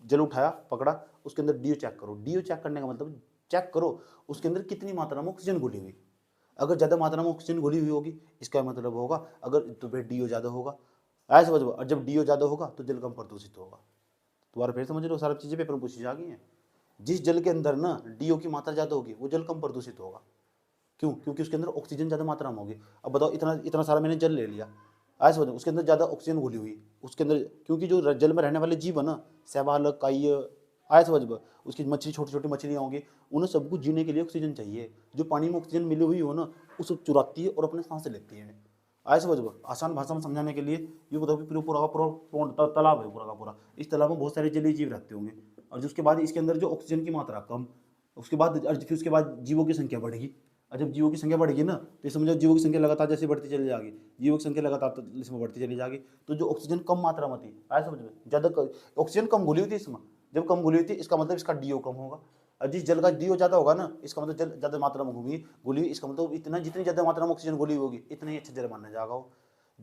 जल उठाया पकड़ा, उसके अंदर DO चेक करो, DO चेक करने का मतलब चेक करो उसके अंदर कितनी मात्रा में ऑक्सीजन घुली हुई। अगर ज़्यादा मात्रा में ऑक्सीजन घुली हुई होगी, इसका मतलब होगा अगर तो फिर DO ज़्यादा होगा, ऐसे समझो। और जब DO ज़्यादा होगा तो जल कम प्रदूषित होगा। दोबारा फिर समझ लो, सारी चीज़ें पेपर में पूछी जा गई हैं। जिस जल के अंदर ना DO की मात्रा ज़्यादा होगी वो जल कम प्रदूषित होगा। क्यों? क्योंकि उसके अंदर ऑक्सीजन ज़्यादा मात्रा में होगी। अब बताओ, इतना इतना सारा मैंने जल ले लिया, आज समझो उसके अंदर ज़्यादा ऑक्सीजन घुली हुई उसके अंदर, क्योंकि जो जल में रहने वाले जीव है ना, शैवाल, काई, आया समझ में, उसकी मछली, छोटी छोटी मछलियाँ होंगी, उन्हें सबको जीने के लिए ऑक्सीजन चाहिए। जो पानी में ऑक्सीजन मिली हुई हो ना, उसको चुराती है और अपने सांस लेती है। आया समझ में, आसान भाषा में समझाने के लिए ये बताओ कि पूरा का पूरा तालाब है, पूरा का पूरा, इस तालाब में बहुत सारे जलीय जीव रहते होंगे, और जिसके बाद इसके अंदर जो ऑक्सीजन की मात्रा कम, उसके बाद फिर उसके बाद जीवों की संख्या बढ़ेगी, और जब जीवों की संख्या बढ़ेगी ना, तो समझो जीवों की संख्या लगातार जैसे बढ़ती चली जाएगी, जीवों की संख्या लगातार इसमें बढ़ती चली जाएगी, तो जो ऑक्सीजन कम मात्रा में थी, आया समझ में, ज़्यादा ऑक्सीजन कम घुली हुई थी इसमें, जब कम घुली हुई थी इसका मतलब इसका DO कम होगा। और जिस जल का DO ज़्यादा होगा ना, इसका मतलब जल ज़्यादा मात्रा में घुली हुई, इसका मतलब इतना, जितनी ज़्यादा मात्रा में ऑक्सीजन घुली होगी इतना ही अच्छा जल माना जाएगा वो।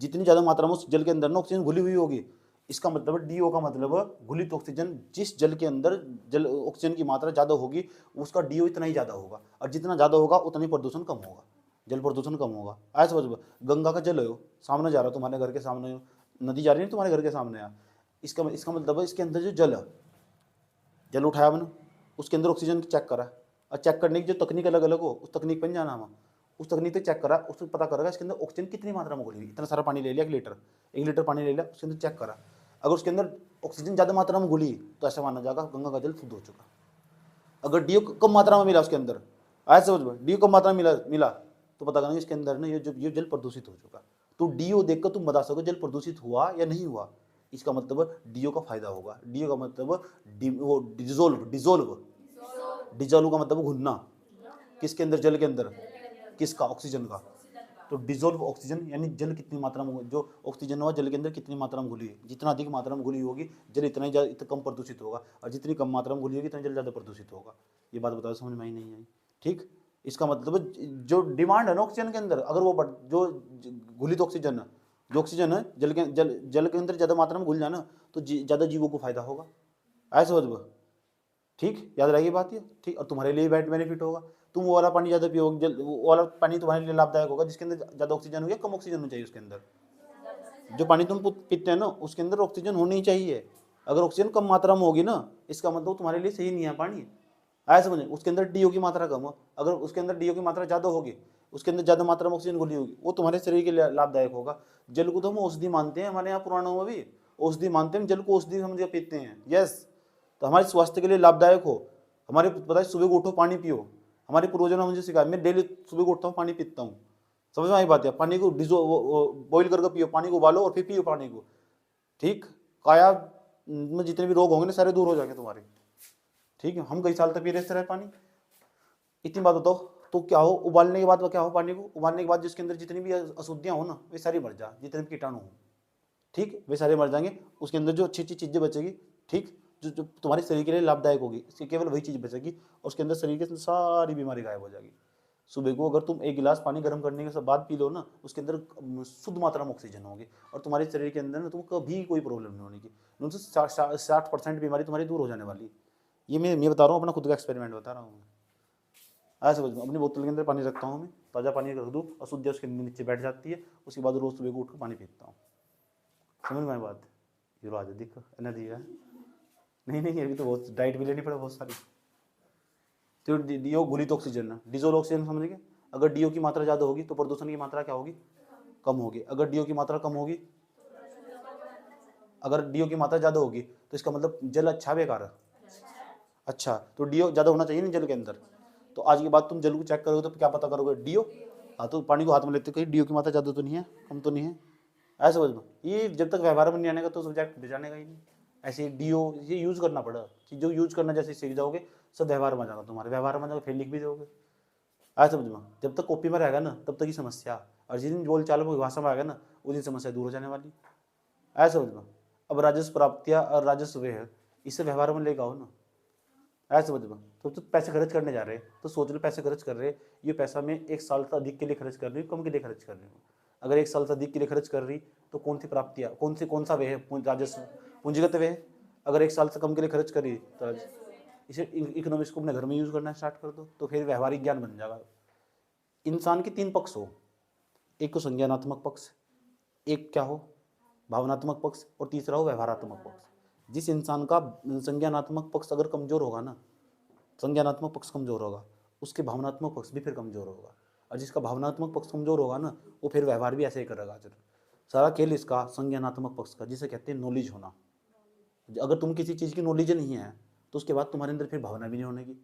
जितनी ज़्यादा मात्रा में उस जल के अंदर ना ऑक्सीजन घुली हुई होगी, इसका मतलब DO का मतलब घुलित ऑक्सीजन, जिस जल के अंदर जल ऑक्सीजन की मात्रा ज़्यादा होगी उसका DO इतना ही ज़्यादा होगा, और जितना ज़्यादा होगा उतना ही प्रदूषण कम होगा, जल प्रदूषण कम होगा। ऐसे समझ, गंगा का जल है सामने जा रहा है, तुम्हारे घर के सामने नदी जा रही है तुम्हारे घर के सामने यार, इसका मतलब है इसके अंदर जो जल है, जल उठाया मैंने, उसके अंदर ऑक्सीजन चेक करा, और चेक करने की जो तकनीक अलग अलग हो, उस तकनीक पर नहीं जाना हम, उस तकनीक पे चेक करा, उसको पता करेगा इसके अंदर ऑक्सीजन कितनी मात्रा में घुली हुई। इतना सारा पानी ले लिया, 1 लीटर पानी ले लिया, उसके अंदर चेक करा, अगर उसके अंदर ऑक्सीजन ज़्यादा मात्रा में घुली तो ऐसा माना जाएगा गंगा का जल शुद्ध हो चुका। अगर DO कम मात्रा में मिला उसके अंदर, आज समझ में, DO कम मात्रा में मिला तो पता करना इसके अंदर ना ये जल प्रदूषित हो चुका। तो DO देखकर तुम बता सको जल प्रदूषित हुआ या नहीं हुआ, इसका मतलब DO का फायदा होगा। DO का मतलब वो डिजोल्व का मतलब घुलना, किसके अंदर, जल के अंदर, किसका, ऑक्सीजन का। तो डिजोल्व ऑक्सीजन यानी जल कितनी मात्रा में, जो ऑक्सीजन हुआ जल के अंदर कितनी मात्रा में घुली है, जितना अधिक मात्रा में घुली होगी जल इतना ही इतना कम प्रदूषित होगा, और जितनी कम मात्रा में घुली होगी इतना जल ज़्यादा प्रदूषित होगा। ये बात बताओ, समझ में आई नहीं आई? ठीक, इसका मतलब जो डिमांड है ना ऑक्सीजन के अंदर, अगर वो जो घुलित ऑक्सीजन है, जो ऑक्सीजन है जल के अंदर ज़्यादा मात्रा में घुल जाए ना, तो ज़्यादा जीवों को फायदा होगा। ऐसे समझ, ठीक, याद रहेगी बात ये, ठीक। और तुम्हारे लिए बैड बेनिफिट होगा, तुम वो वाला पानी ज़्यादा पियोगे, वो वाला पानी तुम्हारे लिए लाभदायक होगा जिसके अंदर ज़्यादा ऑक्सीजन हो, या कम ऑक्सीजन होनी चाहिए उसके अंदर। जो पानी तुम पीते हैं ना उसके अंदर ऑक्सीजन होनी चाहिए, अगर ऑक्सीजन कम मात्रा में होगी ना, इसका मतलब तुम्हारे लिए सही नहीं है पानी। आया समझे, उसके अंदर DO की मात्रा कम हो, अगर उसके अंदर DO की मात्रा ज़्यादा होगी, उसके अंदर ज़्यादा मात्रा में ऑक्सीजन घुली होगी, वो तुम्हारे शरीर के लिए लाभदायक होगा। जल को तो हम औषधि मानते हैं, हमारे यहाँ पुराणों में भी औषधि मानते हैं, जल को औषधि समझ के पीते हैं। यस, तो हमारे स्वास्थ्य के लिए लाभदायक हो। हमारे पता है सुबह को उठो पानी पियो, हमारे पूर्वजों ने मुझे सिखाया, मैं डेली सुबह को उठता हूँ पानी पीता हूँ। समझ में आई बात है, पानी को बॉइल करके पियो, पानी को उबालो और फिर पियो पानी को, ठीक। काया में जितने भी रोग होंगे ना सारे दूर हो जाएंगे तुम्हारे, ठीक है। हम कई साल तक पी रहे पानी। इतनी बात बताओ, तो क्या हो, उबालने के बाद क्या हो, पानी को उबालने के बाद जिसके अंदर जितनी भी अशुद्धियाँ हो ना वे सारी मर जा, जितने भी कीटाणु हो, ठीक, वे सारे मर जाएंगे। उसके अंदर जो अच्छी अच्छी चीज़ें बचेगी, ठीक, जो तुम्हारे शरीर के लिए लाभदायक होगी, इसकी केवल वही चीज़ बचेगी, और उसके अंदर शरीर के सारी बीमारी गायब हो जाएगी। सुबह को अगर तुम 1 गिलास पानी गर्म करने के बाद पी लो ना, उसके अंदर शुद्ध मात्रा में ऑक्सीजन होगी, और तुम्हारे शरीर के अंदर ना तुमको कभी कोई प्रॉब्लम नहीं होने की, 60% बीमारी तुम्हारी दूर हो जाने वाली। ये मैं बता रहा हूँ, अपना खुद का एक्सपेरिमेंट बता रहा हूँ। ऐसे समझ, अपनी बोतल के अंदर पानी रखता हूँ मैं, ताज़ा पानी रख दूँ, अशुद्धियाँ उसके नीचे बैठ जाती है, उसके बाद रोज़ सुबह को उठ कर पानी पीता हूँ। समझ में आई बात? ये रो आज दिख नदी है, नहीं अभी तो बहुत डाइट भी लेनी पड़े बहुत सारी। तो DO घुलित ऑक्सीजन है, डिजोल्व ऑक्सीजन समझ गए। अगर DO की मात्रा ज़्यादा होगी तो प्रदूषण की मात्रा क्या होगी, कम होगी। अगर DO की मात्रा कम होगी, अगर DO की मात्रा ज़्यादा होगी तो इसका मतलब जल अच्छा बेकार है, अच्छा। तो DO ज़्यादा होना चाहिए ना जल के अंदर। तो आज के बाद तुम जल को चेक करोगे तो क्या पता करोगे, DO। हाँ, तो पानी को हाथ में लेते कहीं DO की मात्रा ज़्यादा तो नहीं है, कम तो नहीं है, ऐसे समझ लो। ये जब तक व्यवहार में नहीं आने का तो सब्जेक्ट जाने का ही नहीं। ऐसे DO ये यूज़ करना पड़ा, कि जो यूज़ करना जैसे सीख जाओगे सब व्यवहार में आ जाएगा, तुम्हारे व्यवहार में जाओगे फिर लिख भी दोगे। आज समझ में, जब तक कॉपी में रहेगा ना तब तक ही समस्या, और जिस दिन बोल चाल भाषा में आएगा ना उस दिन समस्या दूर हो जाने वाली। आज समझ में। अब राजस्व प्राप्तियां और राजस्व व्यय इसे व्यवहार में लेकर आओ ना। आज समझ में। तो पैसे खर्च करने जा रहे हैं तो सोच लो पैसे खर्च कर रहे हैं, ये पैसा मैं एक साल से अधिक के लिए खर्च कर रही हूँ, कम के लिए खर्च कर रही हूँ। अगर एक साल से अधिक के लिए खर्च कर रही तो कौन सी प्राप्तियां, कौन सा व्यय है, राजस्व पूंजीगत व्यय। अगर एक साल से कम के लिए खर्च करी तो इसे इकोनॉमिक्स को अपने घर में यूज करना स्टार्ट कर दो, तो फिर व्यवहारिक ज्ञान बन जाएगा। इंसान के 3 पक्ष हो, एक को संज्ञानात्मक पक्ष, एक क्या हो भावनात्मक पक्ष, और तीसरा हो व्यवहारात्मक पक्ष। जिस इंसान का संज्ञानात्मक पक्ष अगर कमजोर होगा ना, संज्ञानात्मक पक्ष कमजोर होगा, उसके भावनात्मक पक्ष भी फिर कमजोर होगा, और जिसका भावनात्मक पक्ष कमजोर होगा ना वो फिर व्यवहार भी ऐसे ही करेगा। सारा खेल इसका संज्ञानात्मक पक्ष का, जिसे कहते हैं नॉलेज होना। अगर तुम किसी चीज़ की नॉलेज नहीं है तो उसके बाद तुम्हारे अंदर फिर भावना भी नहीं होने की।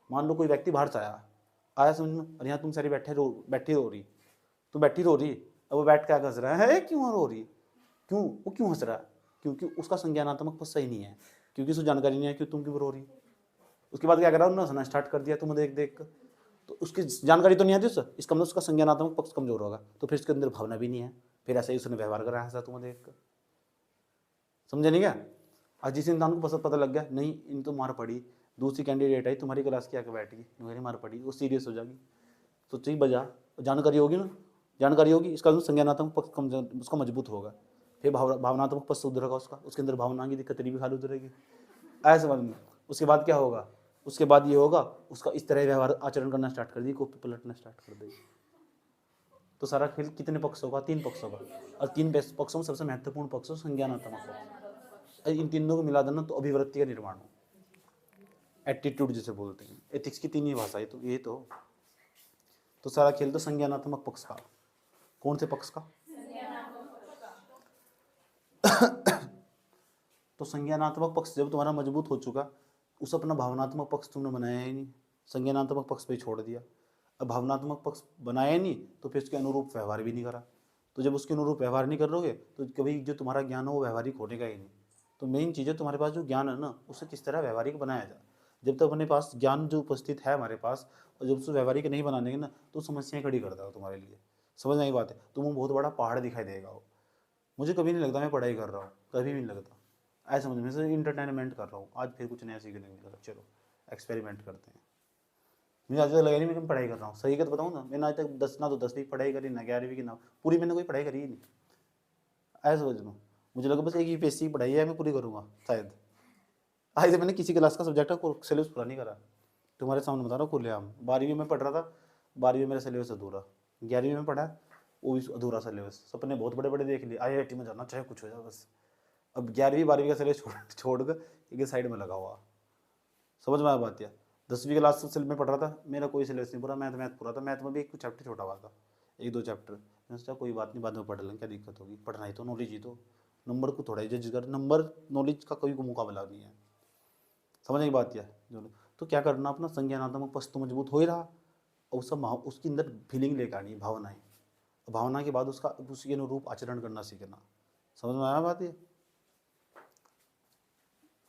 मान लो कोई व्यक्ति बाहर से आया समझ में, और यहाँ तुम सारी बैठी रो रही, तो बैठी रो रही, अब वो बैठ के हंस रहा है क्यों रो रही, क्यों वो क्यों हंस रहा है, क्योंकि उसका संज्ञानात्मक पक्ष सही नहीं है, क्योंकि उसको जानकारी नहीं है कि तुम क्यों रो रही। उसके बाद क्या करा उन्होंने, हंसना स्टार्ट कर दिया तुम्हें देख देख कर, तो उसकी जानकारी तो नहीं आती उससे, इसका मतलब उसका संज्ञानात्मक पक्ष कमजोर होगा, तो फिर इसके अंदर भावना भी नहीं है, फिर ऐसे ही उसने व्यवहार करा हंसा तुम्हें देख कर। समझे नहीं क्या। आज जिस इंसान को पसंद पता लग गया नहीं इन तो मार पड़ी, दूसरी कैंडिडेट आई तुम्हारी क्लास की आके बैठ गई, मेरी मार पड़ी, वो सीरियस हो जाएगी, तो चाहिए बजा, जानकारी होगी ना, जानकारी होगी, इसका संज्ञानात्मक पक्ष कमजोर उसका मजबूत होगा, फिर भावनात्मक पक्ष उधरेगा उसका, उसके अंदर भावना की दिक्कत भी खाली उधरेगी। ऐसे समझ में। उसके बाद क्या होगा, उसके बाद ये होगा उसका इस तरह व्यवहार आचरण करना स्टार्ट कर दी, कॉपी पलटना स्टार्ट कर देगी। तो सारा खेल कितने पक्ष होगा, 3 पक्ष होगा, और 3 पक्षों में सबसे महत्वपूर्ण पक्ष संज्ञानात्मक पक्ष। इन तीनों को मिला देना तो अभिवृत्ति का निर्माण हो, एटीट्यूड जिसे बोलते हैं। एथिक्स की 3 ही भाषा है तो ये तो सारा खेल तो संज्ञानात्मक पक्ष का। कौन से पक्ष का, तो संज्ञानात्मक पक्ष जब तुम्हारा मजबूत हो चुका, उस अपना भावनात्मक पक्ष तुमने बनाया ही नहीं, संज्ञानात्मक पक्ष पे छोड़ दिया। अब भावनात्मक पक्ष बनाया ही नहीं तो फिर उसके अनुरूप व्यवहार भी नहीं करा, तो जब उसके अनुरूप व्यवहार नहीं कर रहोगे तो कभी जो तुम्हारा ज्ञान हो वो व्यवहारिक होने का ही नहीं। तो मेन चीज़ है तुम्हारे पास जो ज्ञान है ना उसे किस तरह व्यवहारिक बनाया जाए। जब तक अपने पास ज्ञान जो उपस्थित है हमारे पास, और जब उसे व्यवहारिक नहीं बनाने ना तो समस्याएं खड़ी करता है तुम्हारे लिए। समझ नहीं बात है, तुम्हें बहुत बड़ा पहाड़ दिखाई देगा वो, मुझे कभी नहीं लगता मैं पढ़ाई कर रहा हूँ, कभी भी नहीं लगता। ऐसा समझ में से इंटरटेनमेंट कर रहा हूँ, आज फिर कुछ नया सीखने को मिला, चलो एक्सपेरिमेंट करते हैं। मुझे आज तक लगा नहीं मैं पढ़ाई कर रहा हूँ, सही बात बताऊँ ना, मैंने आज तक 10 ना तो 10वीं पढ़ाई करी ना 11वीं की ना पूरी मैंने कोई पढ़ाई करी ही नहीं। ऐसा समझ लो, मुझे लगा बस एक यूपीएससी की पढ़ाई है मैं पूरी करूँगा शायद। आज तक मैंने किसी क्लास का सब्जेक्ट का सिलेबस पूरा नहीं करा, तुम्हारे सामने बता रहा हूँ खुलेआम। 12वीं में पढ़ रहा था, 12वीं में मेरा सिलेबस अधूरा, 11वीं में पढ़ा वो भी अधूरा सिलेबस, सपने बहुत बड़े बड़े देख लिए IIT में जाना चाहे कुछ हो जाए बस। अब 11वीं 12वीं का सिलेबस छोड़ कर एक साइड में लगा हुआ। समझ में आ बात है। 10वीं क्लास से में पढ़ रहा था, मेरा कोई सिलेबस नहीं पूरा, मैथ पूरा था, मैथ में भी एक कुछ चैप्टर छोटा हुआ था, 1-2 चैप्टर। मैंने सोचा कोई बात नहीं बाद में पढ़ लेंगे, क्या दिक्कत होगी, पढ़ना ही तो, नॉलेज ही तो, नंबर को थोड़ा ही जज कर, नंबर नॉलेज का कोई मुकाबला नहीं है। समझ नहीं बात है। तो क्या करना, अपना संज्ञानात्मक पक्ष तो मजबूत हो ही रहा, और सब उसके अंदर फीलिंग लेकर आनी, भावनाएं, भावना के बाद उसका उसके अनुरूप आचरण करना सीखना। समझ में आया बात ये।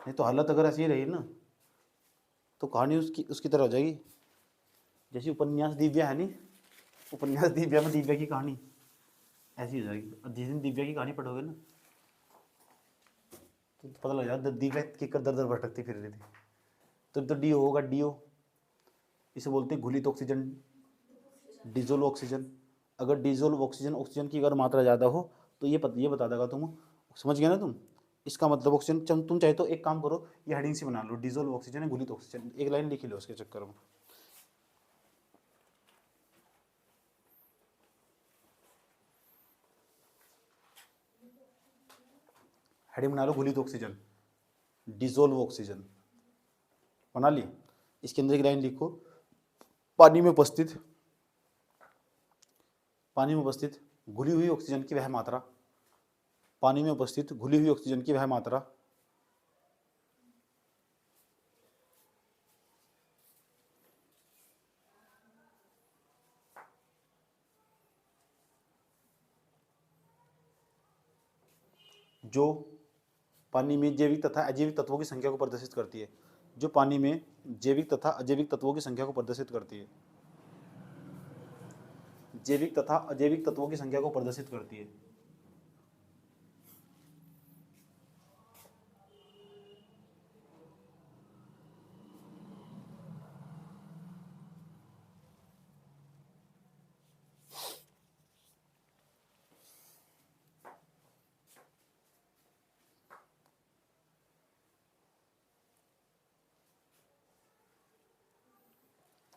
नहीं तो हालत अगर ऐसी रही ना तो कहानी उसकी उसकी तरह हो जाएगी, जैसी उपन्यास दिव्या है नहीं, उपन्यास दिव्या में दिव्या की कहानी ऐसी हो जाएगी। और जिस दिन दिव्या की कहानी पढ़ोगे ना तो पता लग जाएगा दिव्या की कर दर दर भटकती फिर रही थी। तो डीओ होगा, डीओ इसे बोलते हैं घुलित ऑक्सीजन, डिजोल्व ऑक्सीजन। अगर डिजोल्व ऑक्सीजन की अगर मात्रा ज़्यादा हो तो ये बता देगा तुम, समझ गया ना तुम। इसका मतलब ऑक्सीजन, तुम चाहे तो एक काम करो, ये हेडिंग से बना लो, डिजोल्व ऑक्सीजन है घुलित ऑक्सीजन, एक लाइन लिख लो उसके चक्कर में। हेडिंग बना लो घुलित ऑक्सीजन, डिजोल्व ऑक्सीजन बना ली। इसके अंदर एक लाइन लिखो, पानी में उपस्थित घुली हुई ऑक्सीजन की वह मात्रा, पानी में उपस्थित घुली हुई ऑक्सीजन की वह मात्रा जो पानी में जैविक तथा अजैविक तत्वों की संख्या को प्रदर्शित करती है, जो पानी में जैविक तथा अजैविक तत्वों की संख्या को प्रदर्शित करती है। जैविक तथा अजैविक तत्वों की संख्या को प्रदर्शित करती है।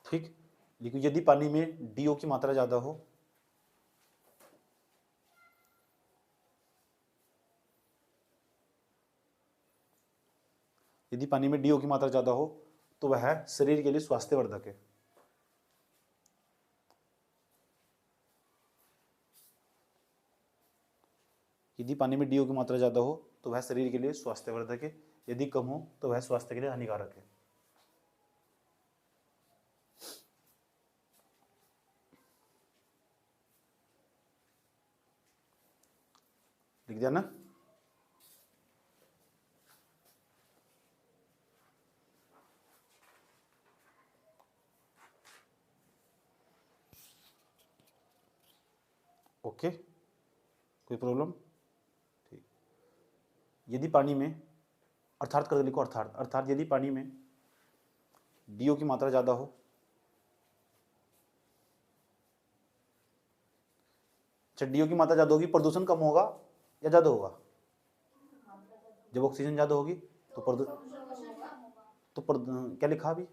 ठीक, लेकिन यदि पानी में डीओ की मात्रा ज्यादा हो, यदि पानी में डीओ की मात्रा ज्यादा हो तो वह शरीर के लिए स्वास्थ्यवर्धक है। यदि पानी में डीओ की मात्रा ज्यादा हो तो वह शरीर के लिए स्वास्थ्यवर्धक है, यदि कम हो तो वह स्वास्थ्य के लिए हानिकारक है। लिख दिया ना? ओके, कोई प्रॉब्लम? ठीक, यदि पानी में, अर्थात कर लिखो, अर्थात यदि पानी में डीओ की मात्रा ज्यादा हो, अच्छा डीओ की मात्रा ज्यादा होगी, प्रदूषण कम होगा या ज्यादा होगा? जब ऑक्सीजन ज्यादा होगी तो क्या लिखा अभी?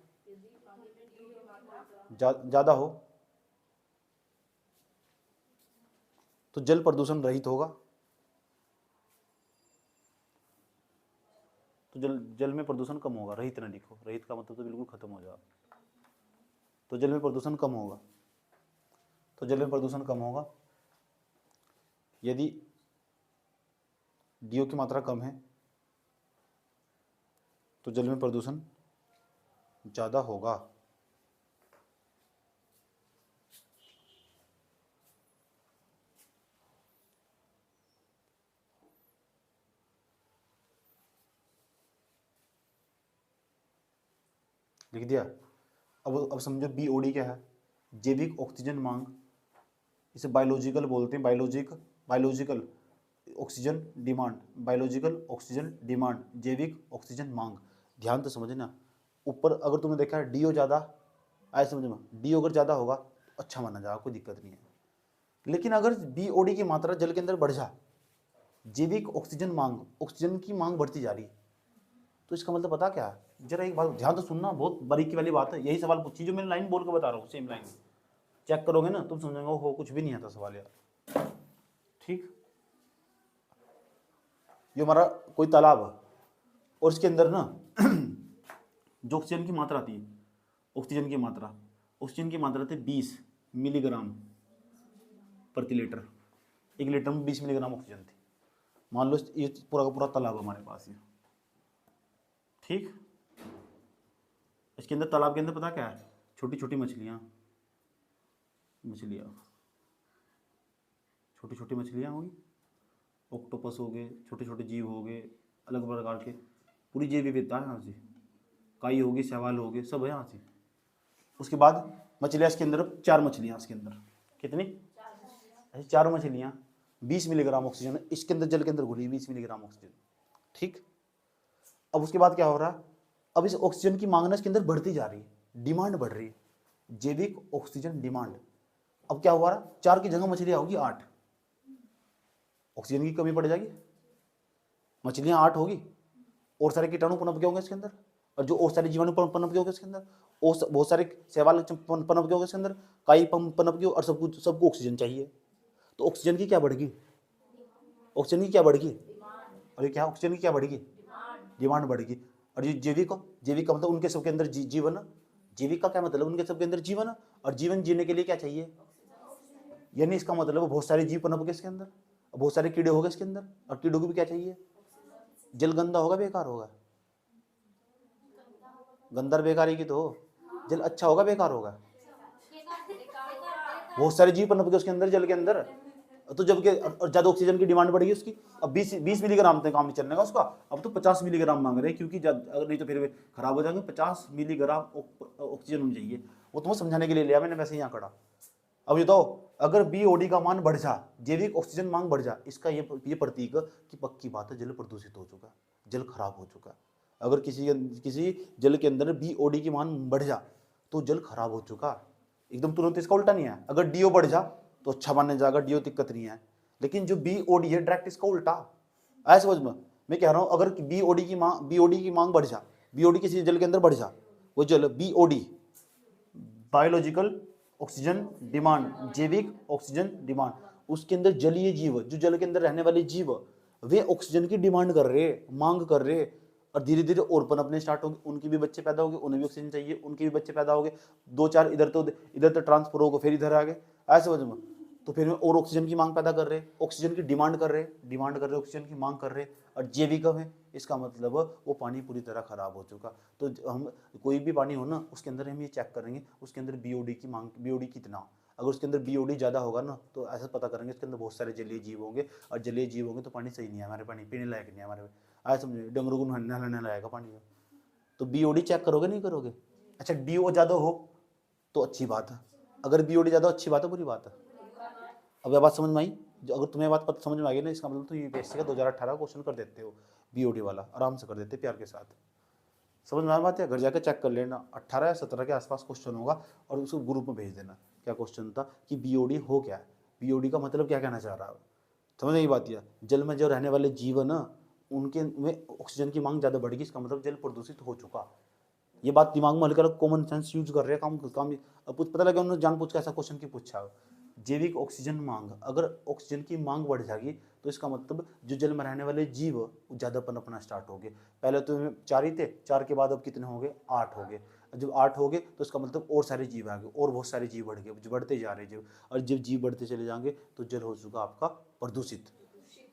ज्यादा हो तो जल प्रदूषण रहित होगा, तो जल में प्रदूषण कम होगा। रहित ना लिखो, रहित का मतलब तो बिल्कुल खत्म हो जाएगा। तो जल में प्रदूषण कम होगा, तो जल में प्रदूषण कम होगा। यदि डीओ की मात्रा कम है तो जल में प्रदूषण ज्यादा होगा। लिख दिया? अब समझो बीओडी क्या है? जैविक ऑक्सीजन मांग, इसे बायोलॉजिकल बोलते हैं। Biological oxygen demand, biological oxygen demand, जैविक ऑक्सीजन मांग। ध्यान तो समझना, ऊपर अगर तुमने देखा है डीओ ज्यादा, आए समझ में, डीओ अगर ज्यादा होगा तो अच्छा माना जाएगा, कोई दिक्कत नहीं है। लेकिन अगर बीओडी की मात्रा जल के अंदर बढ़ जाए, जैविक ऑक्सीजन मांग, ऑक्सीजन की मांग बढ़ती जा रही, तो इसका मतलब पता क्या है? जरा एक बात ध्यान तो सुनना, बहुत बारीकी वाली बात है। यही सवाल पूछी जो मैंने लाइन बोल के बता रहा हूँ, सेम लाइन चेक करोगे ना तुम समझोगे हो कुछ भी नहीं आता सवाल यार। ठीक, ये हमारा कोई तालाब है और इसके अंदर ना जो ऑक्सीजन की मात्रा आती है, ऑक्सीजन की मात्रा थी 20 मिलीग्राम प्रति लीटर। 1 लीटर में 20 मिलीग्राम ऑक्सीजन थी। मान लो ये पूरा का पूरा तालाब हमारे पास है। ठीक, इसके अंदर, तालाब के अंदर पता क्या है? छोटी छोटी मछलियाँ छोटी छोटी मछलियाँ होंगी, ऑक्टोपस हो गए, छोटे छोटे जीव हो गए, अलग प्रकार के, पूरी जैव विविधता है यहाँ से। काई होगी, शैवाल हो गए, सब है यहाँ से। उसके बाद मछलियाँ इसके अंदर, 4 मछलियाँ इसके अंदर, कितनी? ऐसे 4 मछलियाँ, 20 मिलीग्राम ऑक्सीजन इसके अंदर, जल के अंदर घुली 20 मिलीग्राम ऑक्सीजन। ठीक, अब उसके बाद क्या हो रहा है? अब इस ऑक्सीजन की मांग इसके अंदर बढ़ती जा रही है, डिमांड बढ़ रही है, जैविक ऑक्सीजन डिमांड। अब क्या हुआ? 4 की जगह मछलियाँ होगी 8, ऑक्सीजन की कमी पड़ जाएगी, मछलियाँ 8 होगी, और सारे कीटाणु पनप के होंगे इसके अंदर, और जो और सारे जीवाणु पनप के होंगे इसके अंदर, और बहुत सारे शैवाल पनप के होंगे इसके अंदर, काई पनप के, और सबको ऑक्सीजन चाहिए। तो ऑक्सीजन की क्या बढ़ेगी? ऑक्सीजन की क्या बढ़ेगी? अरे क्या ऑक्सीजन की क्या बढ़ेगी? डिमांड बढ़ेगी। और ये जैविक का मतलब उनके सबके अंदर जीवन, जैविक का क्या मतलब? उनके सबके अंदर जीवन, और जीवन जीने के लिए क्या चाहिए? यानी इसका मतलब बहुत सारे जीव पनप के इसके अंदर, बहुत सारे कीड़े हो गए इसके अंदर, और कीड़ों को भी क्या चाहिए? जल गंदा होगा बेकार होगा? गंदा बेकार ही की तो, जल अच्छा होगा बेकार होगा? बहुत सारे जीव पनप के उसके अंदर, जल के अंदर, तो जबकि और ज्यादा ऑक्सीजन की डिमांड बढ़ेगी उसकी। अब 20 मिलीग्राम तक काम नहीं चलने का उसका, अब तो 50 मिलीग्राम मांग रहे हैं, क्योंकि अगर नहीं तो फिर खराब हो जाएंगे। 50 मिलीग्राम ऑक्सीजन होनी चाहिए। वो तुम्हें समझाने के लिए लिया मैंने, वैसे यहाँ खड़ा। अब ये तो अगर BOD का मान बढ़ जा, जैविक ऑक्सीजन मांग बढ़ जा, इसका ये प्रतीक कि पक्की बात है जल प्रदूषित हो चुका, जल खराब हो चुका। अगर किसी जल के अंदर BOD की मान बढ़ जा तो जल खराब हो चुका। एकदम तुरंत इसका उल्टा नहीं है, अगर DO बढ़ जा तो अच्छा मानने जाएगा, DO दिक्कत नहीं है। लेकिन जो BOD है डायरेक्ट इसका उल्टा। ऐसे समझ में मैं कह रहा हूं, अगर BOD की मांग बढ़ जा, BOD किसी जल के अंदर बढ़ जा, वो जल BOD बायोलॉजिकल ऑक्सीजन डिमांड, जैविक ऑक्सीजन डिमांड, उसके अंदर जलीय जीव, जो जल के अंदर रहने वाले जीव, वे ऑक्सीजन की डिमांड कर रहे, मांग कर रहे, और धीरे धीरे और पनपने स्टार्ट होंगे, उनके भी बच्चे पैदा होंगे, उन्हें भी ऑक्सीजन चाहिए, उनके भी बच्चे पैदा होंगे, 2-4 इधर तो ट्रांसफर होगा, फिर इधर आ गए, ऐसे समझ में। तो फिर और ऑक्सीजन की मांग पैदा कर रहे, ऑक्सीजन की डिमांड कर रहे, ऑक्सीजन की मांग कर रहे, और जैविक है, इसका मतलब वो पानी पूरी तरह खराब हो चुका। तो हम कोई भी पानी हो ना, उसके अंदर हम ये चेक करेंगे उसके अंदर BOD की मांग, BOD कितना, अगर उसके अंदर BOD ज़्यादा होगा ना तो ऐसा पता करेंगे उसके अंदर बहुत सारे जलीय जीव होंगे, और जलीय जीव होंगे तो पानी सही नहीं है हमारे, पानी पीने लायक नहीं है हमारे, आज समझिए डंगरों को नहलाने लायक पानी है। तो BOD चेक करोगे नहीं करोगे? अच्छा DO ज़्यादा हो तो अच्छी बात है, अगर BOD ज़्यादा अच्छी बात है बुरी बात है? अब यह बात समझ में आई? जो अगर तुम्हें बात समझ में आ गई ना, इसका मतलब तुम UPSC का 2018 क्वेश्चन कर देते हो, BOD वाला आराम से कर देते प्यार के साथ। समझ में आ बात है? घर जाकर चेक कर लेना, 18 या 17 के आसपास क्वेश्चन होगा, और उसको ग्रुप में भेज देना क्या क्वेश्चन था कि BOD हो क्या है, BOD का मतलब क्या कहना चाह रहा है। समझ नहीं बात है? जल में जो रहने वाले जीव है ना, उनके में ऑक्सीजन की मांग ज़्यादा बढ़ेगी, इसका मतलब जल प्रदूषित हो चुका। ये बात दिमाग में हल्का कॉमन सेंस यूज कर रहे हैं, काम अब कुछ पता लगा उन्होंने जानबूझ के ऐसा क्वेश्चन की पूछा। जैविक ऑक्सीजन मांग, अगर ऑक्सीजन की मांग बढ़ जाएगी तो इसका मतलब जो जल में रहने वाले जीव ज़्यादा पनपना स्टार्ट हो गए। पहले तो 4 ही थे, 4 के बाद अब कितने हो गए? 8 हो गए। जब 8 हो गए तो इसका मतलब और सारे जीव आ गए, और बहुत सारे जीव बढ़ गए, बढ़ते जा रहे जीव, और जब जीव बढ़ते चले जाएंगे तो जल हो चुका आपका प्रदूषित।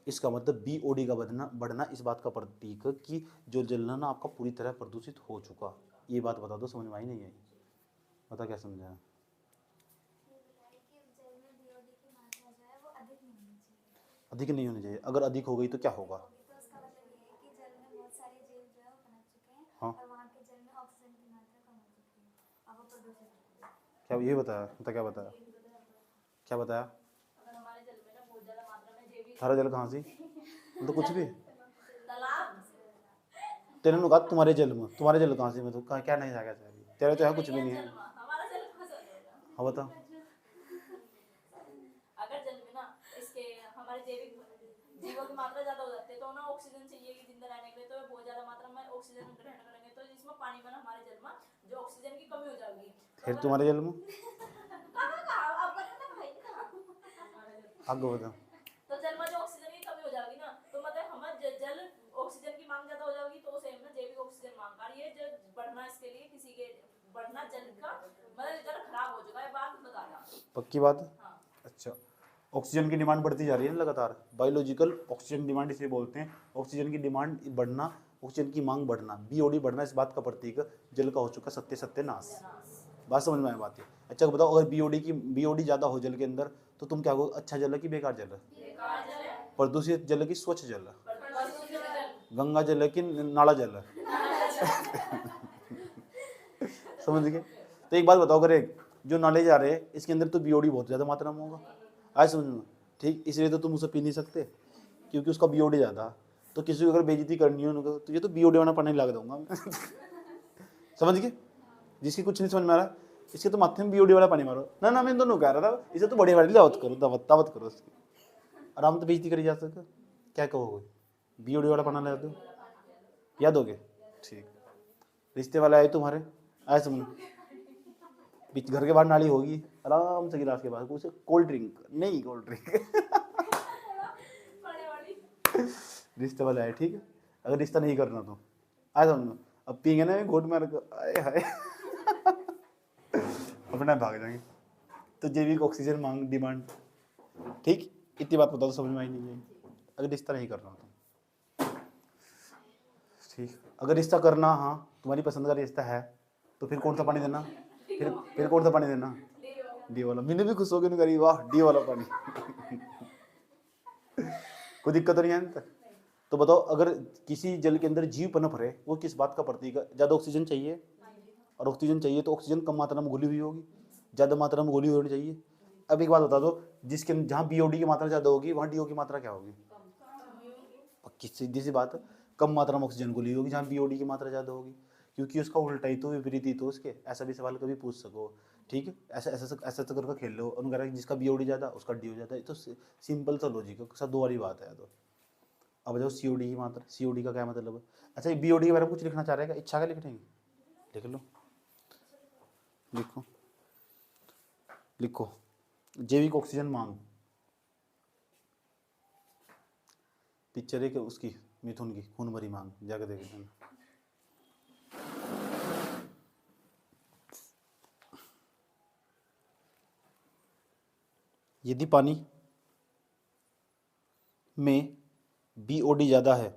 इसका मतलब BOD का बढ़ना इस बात का प्रतीक कि जो जल ना आपका पूरी तरह प्रदूषित हो चुका। ये बात बता दो, समझ में आई नहीं आई? बता क्या समझा? अधिक नहीं होनी चाहिए, अगर अधिक हो गई तो क्या होगा? हाँ क्या ये बताया? क्या बताया? क्या बताया? थारा जल कहाँ से? तो कुछ भी तेरे ने कहा तुम्हारे जल में, तुम्हारे जल कहाँ से? मैं तो क्या नहीं जाएगा, तेरा तो है कुछ भी नहीं है। हाँ बता। अगर जल में ना इसके हमारे जैविक जीवों की मात्रा ज्यादा हो जाती है तो ना ऑक्सीजन चाहिए कि जिंदा रहने के लिए, तो बहुत ज्यादा मात्रा में ऑक्सीजन ग्रहण करेंगे तो इसमें पानी में ना हमारे जल में जो ऑक्सीजन की कमी हो जाएगी। फिर तुम्हारे जल में आगे बता। तो जल में जो ऑक्सीजन की कमी हो जाएगी ना, तो मतलब हमारे जल ऑक्सीजन की मांग ज्यादा हो जाएगी, तो सेम ना जैविक ऑक्सीजन मांग और ये जो बढ़ना, इसके लिए किसी के बढ़ना जल का मतलब जल खराब हो चुका है, बात बता रहा। पक्की बात है? हाँ। अच्छा, ऑक्सीजन की डिमांड बढ़ती जा रही है ना लगातार, बायोलॉजिकल ऑक्सीजन डिमांड इसे बोलते हैं। ऑक्सीजन की डिमांड बढ़ना, ऑक्सीजन की मांग बढ़ना, BOD बढ़ना, इस बात का प्रतीक जल का हो चुका सत्यानाश। बात समझ में आए बात है? अच्छा बताओ, अगर BOD ज़्यादा हो जल के अंदर तो तुम क्या हो? अच्छा जल है कि बेकार जल है? प्रदूषित जल है कि स्वच्छ जल है? गंगा जल है कि नाला जल है? समझ गए? तो एक बात बताओ, अगर एक जो नाले जा रहे हैं इसके अंदर तो BOD बहुत ज़्यादा मात्रा में होगा, आज समझ में? ठीक, इसलिए तो तुम उसे पी नहीं सकते क्योंकि उसका BOD ज़्यादा। तो किसी को अगर बेइज्जती करनी हो उनको, तो ये तो BOD वाला पानी ला दूंगा मैं। समझ गए? जिसकी कुछ नहीं समझ में आ रहा इसके तो माथे में BOD वाला पानी मारो ना। ना मैं दोनों कह रहा था, इसे तो बड़े बड़े दावत करो, दावत करो उसकी, आराम से बेइज्जती करी जा सके। क्या कहोगे? BOD वाला पानी ला दो, या दोगे? ठीक, रिश्ते वाले आए तुम्हारे, आए समझ, बीच घर के बाहर नाली होगी, आराम से गिलास के पास कुछ कोल्ड ड्रिंक, नहीं कोल्ड ड्रिंक। रिश्ते वाले आए, ठीक है, अगर रिश्ता नहीं करना तो आए समझ। अब पीएंगे ना घोट मार, आए हाय अपना भाग जाएंगे। तो जैविक ऑक्सीजन मांग डिमांड, ठीक, इतनी बात बता दो, समझ में आई नहीं है? अगर रिश्ता नहीं करना तो ठीक, अगर रिश्ता करना, हाँ तुम्हारी पसंद का रिश्ता है तो फिर कौन सा पानी देना? फिर कौन सा पानी देना? डी वाला। मैंने भी खुश हो गई, करी वाह डी वाला पानी। कोई दिक्कत नहीं है? तो बताओ, अगर किसी जल के अंदर जीव पनप रहे, वो किस बात का प्रतीक है? ज़्यादा ऑक्सीजन चाहिए, और ऑक्सीजन चाहिए तो ऑक्सीजन कम मात्रा में घुली हुई होगी, ज़्यादा मात्रा में घुली हुई होनी चाहिए। अब एक बात बता दो, जिसके जहाँ बीओडी की मात्रा ज़्यादा होगी वहाँ डीओ की मात्रा क्या होगी? पक्की सीधी सी बात है, कम मात्रा में ऑक्सीजन को ली होगी जहाँ बीओडी की मात्रा ज़्यादा होगी, क्योंकि उसका उल्टा ही तो विपरीत ही तो उसके। ऐसा भी सवाल कभी पूछ सको, ठीक है? ऐसा ऐसा ऐसा तो करके खेल लो, उन्होंने कहा जिसका बीओडी ज़्यादा उसका डीओ ज़्यादा, तो सिंपल सा लॉजिक है, सब दो वाली बात है। तो अब जाओ सीओडी की मात्रा, सीओडी का क्या मतलब है? अच्छा, बीओडी के बारे में कुछ लिखना चाह रहे हैं, इच्छा का लिख देंगे, लिख लो, लिखो लिखो, जैविक ऑक्सीजन मांग, पिक्चर है कि उसकी मिथुन की खून भरी मांग, जाकर देख लेना। यदि पानी में बीओडी ज़्यादा है,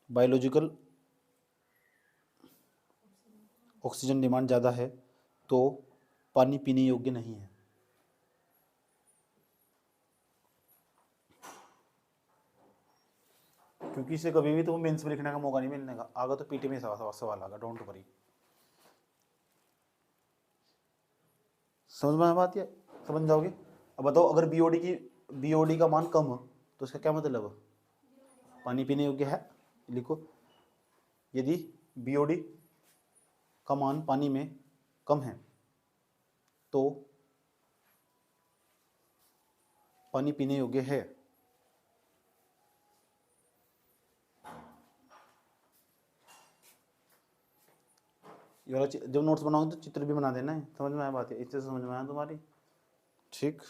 बायोलॉजिकल ऑक्सीजन डिमांड ज़्यादा है, तो पानी पीने योग्य नहीं है। क्योंकि इसे कभी भी तो मेंस में लिखने का मौका नहीं मिलने का, आगा तो पीटी में सवाल आगा, डोंट वरी। समझ में आया बात? या समझ जाओगे? अब बताओ, अगर बीओडी का मान कम हो तो इसका क्या मतलब है? पानी पीने योग्य है। लिखो, यदि बीओडी का मान पानी में कम है तो पानी पीने योग्य है। ये वाला जब नोट्स बनाओगे तो चित्र भी बना देना है, समझ में आया बात है? इससे समझ में आया तुम्हारी? ठीक,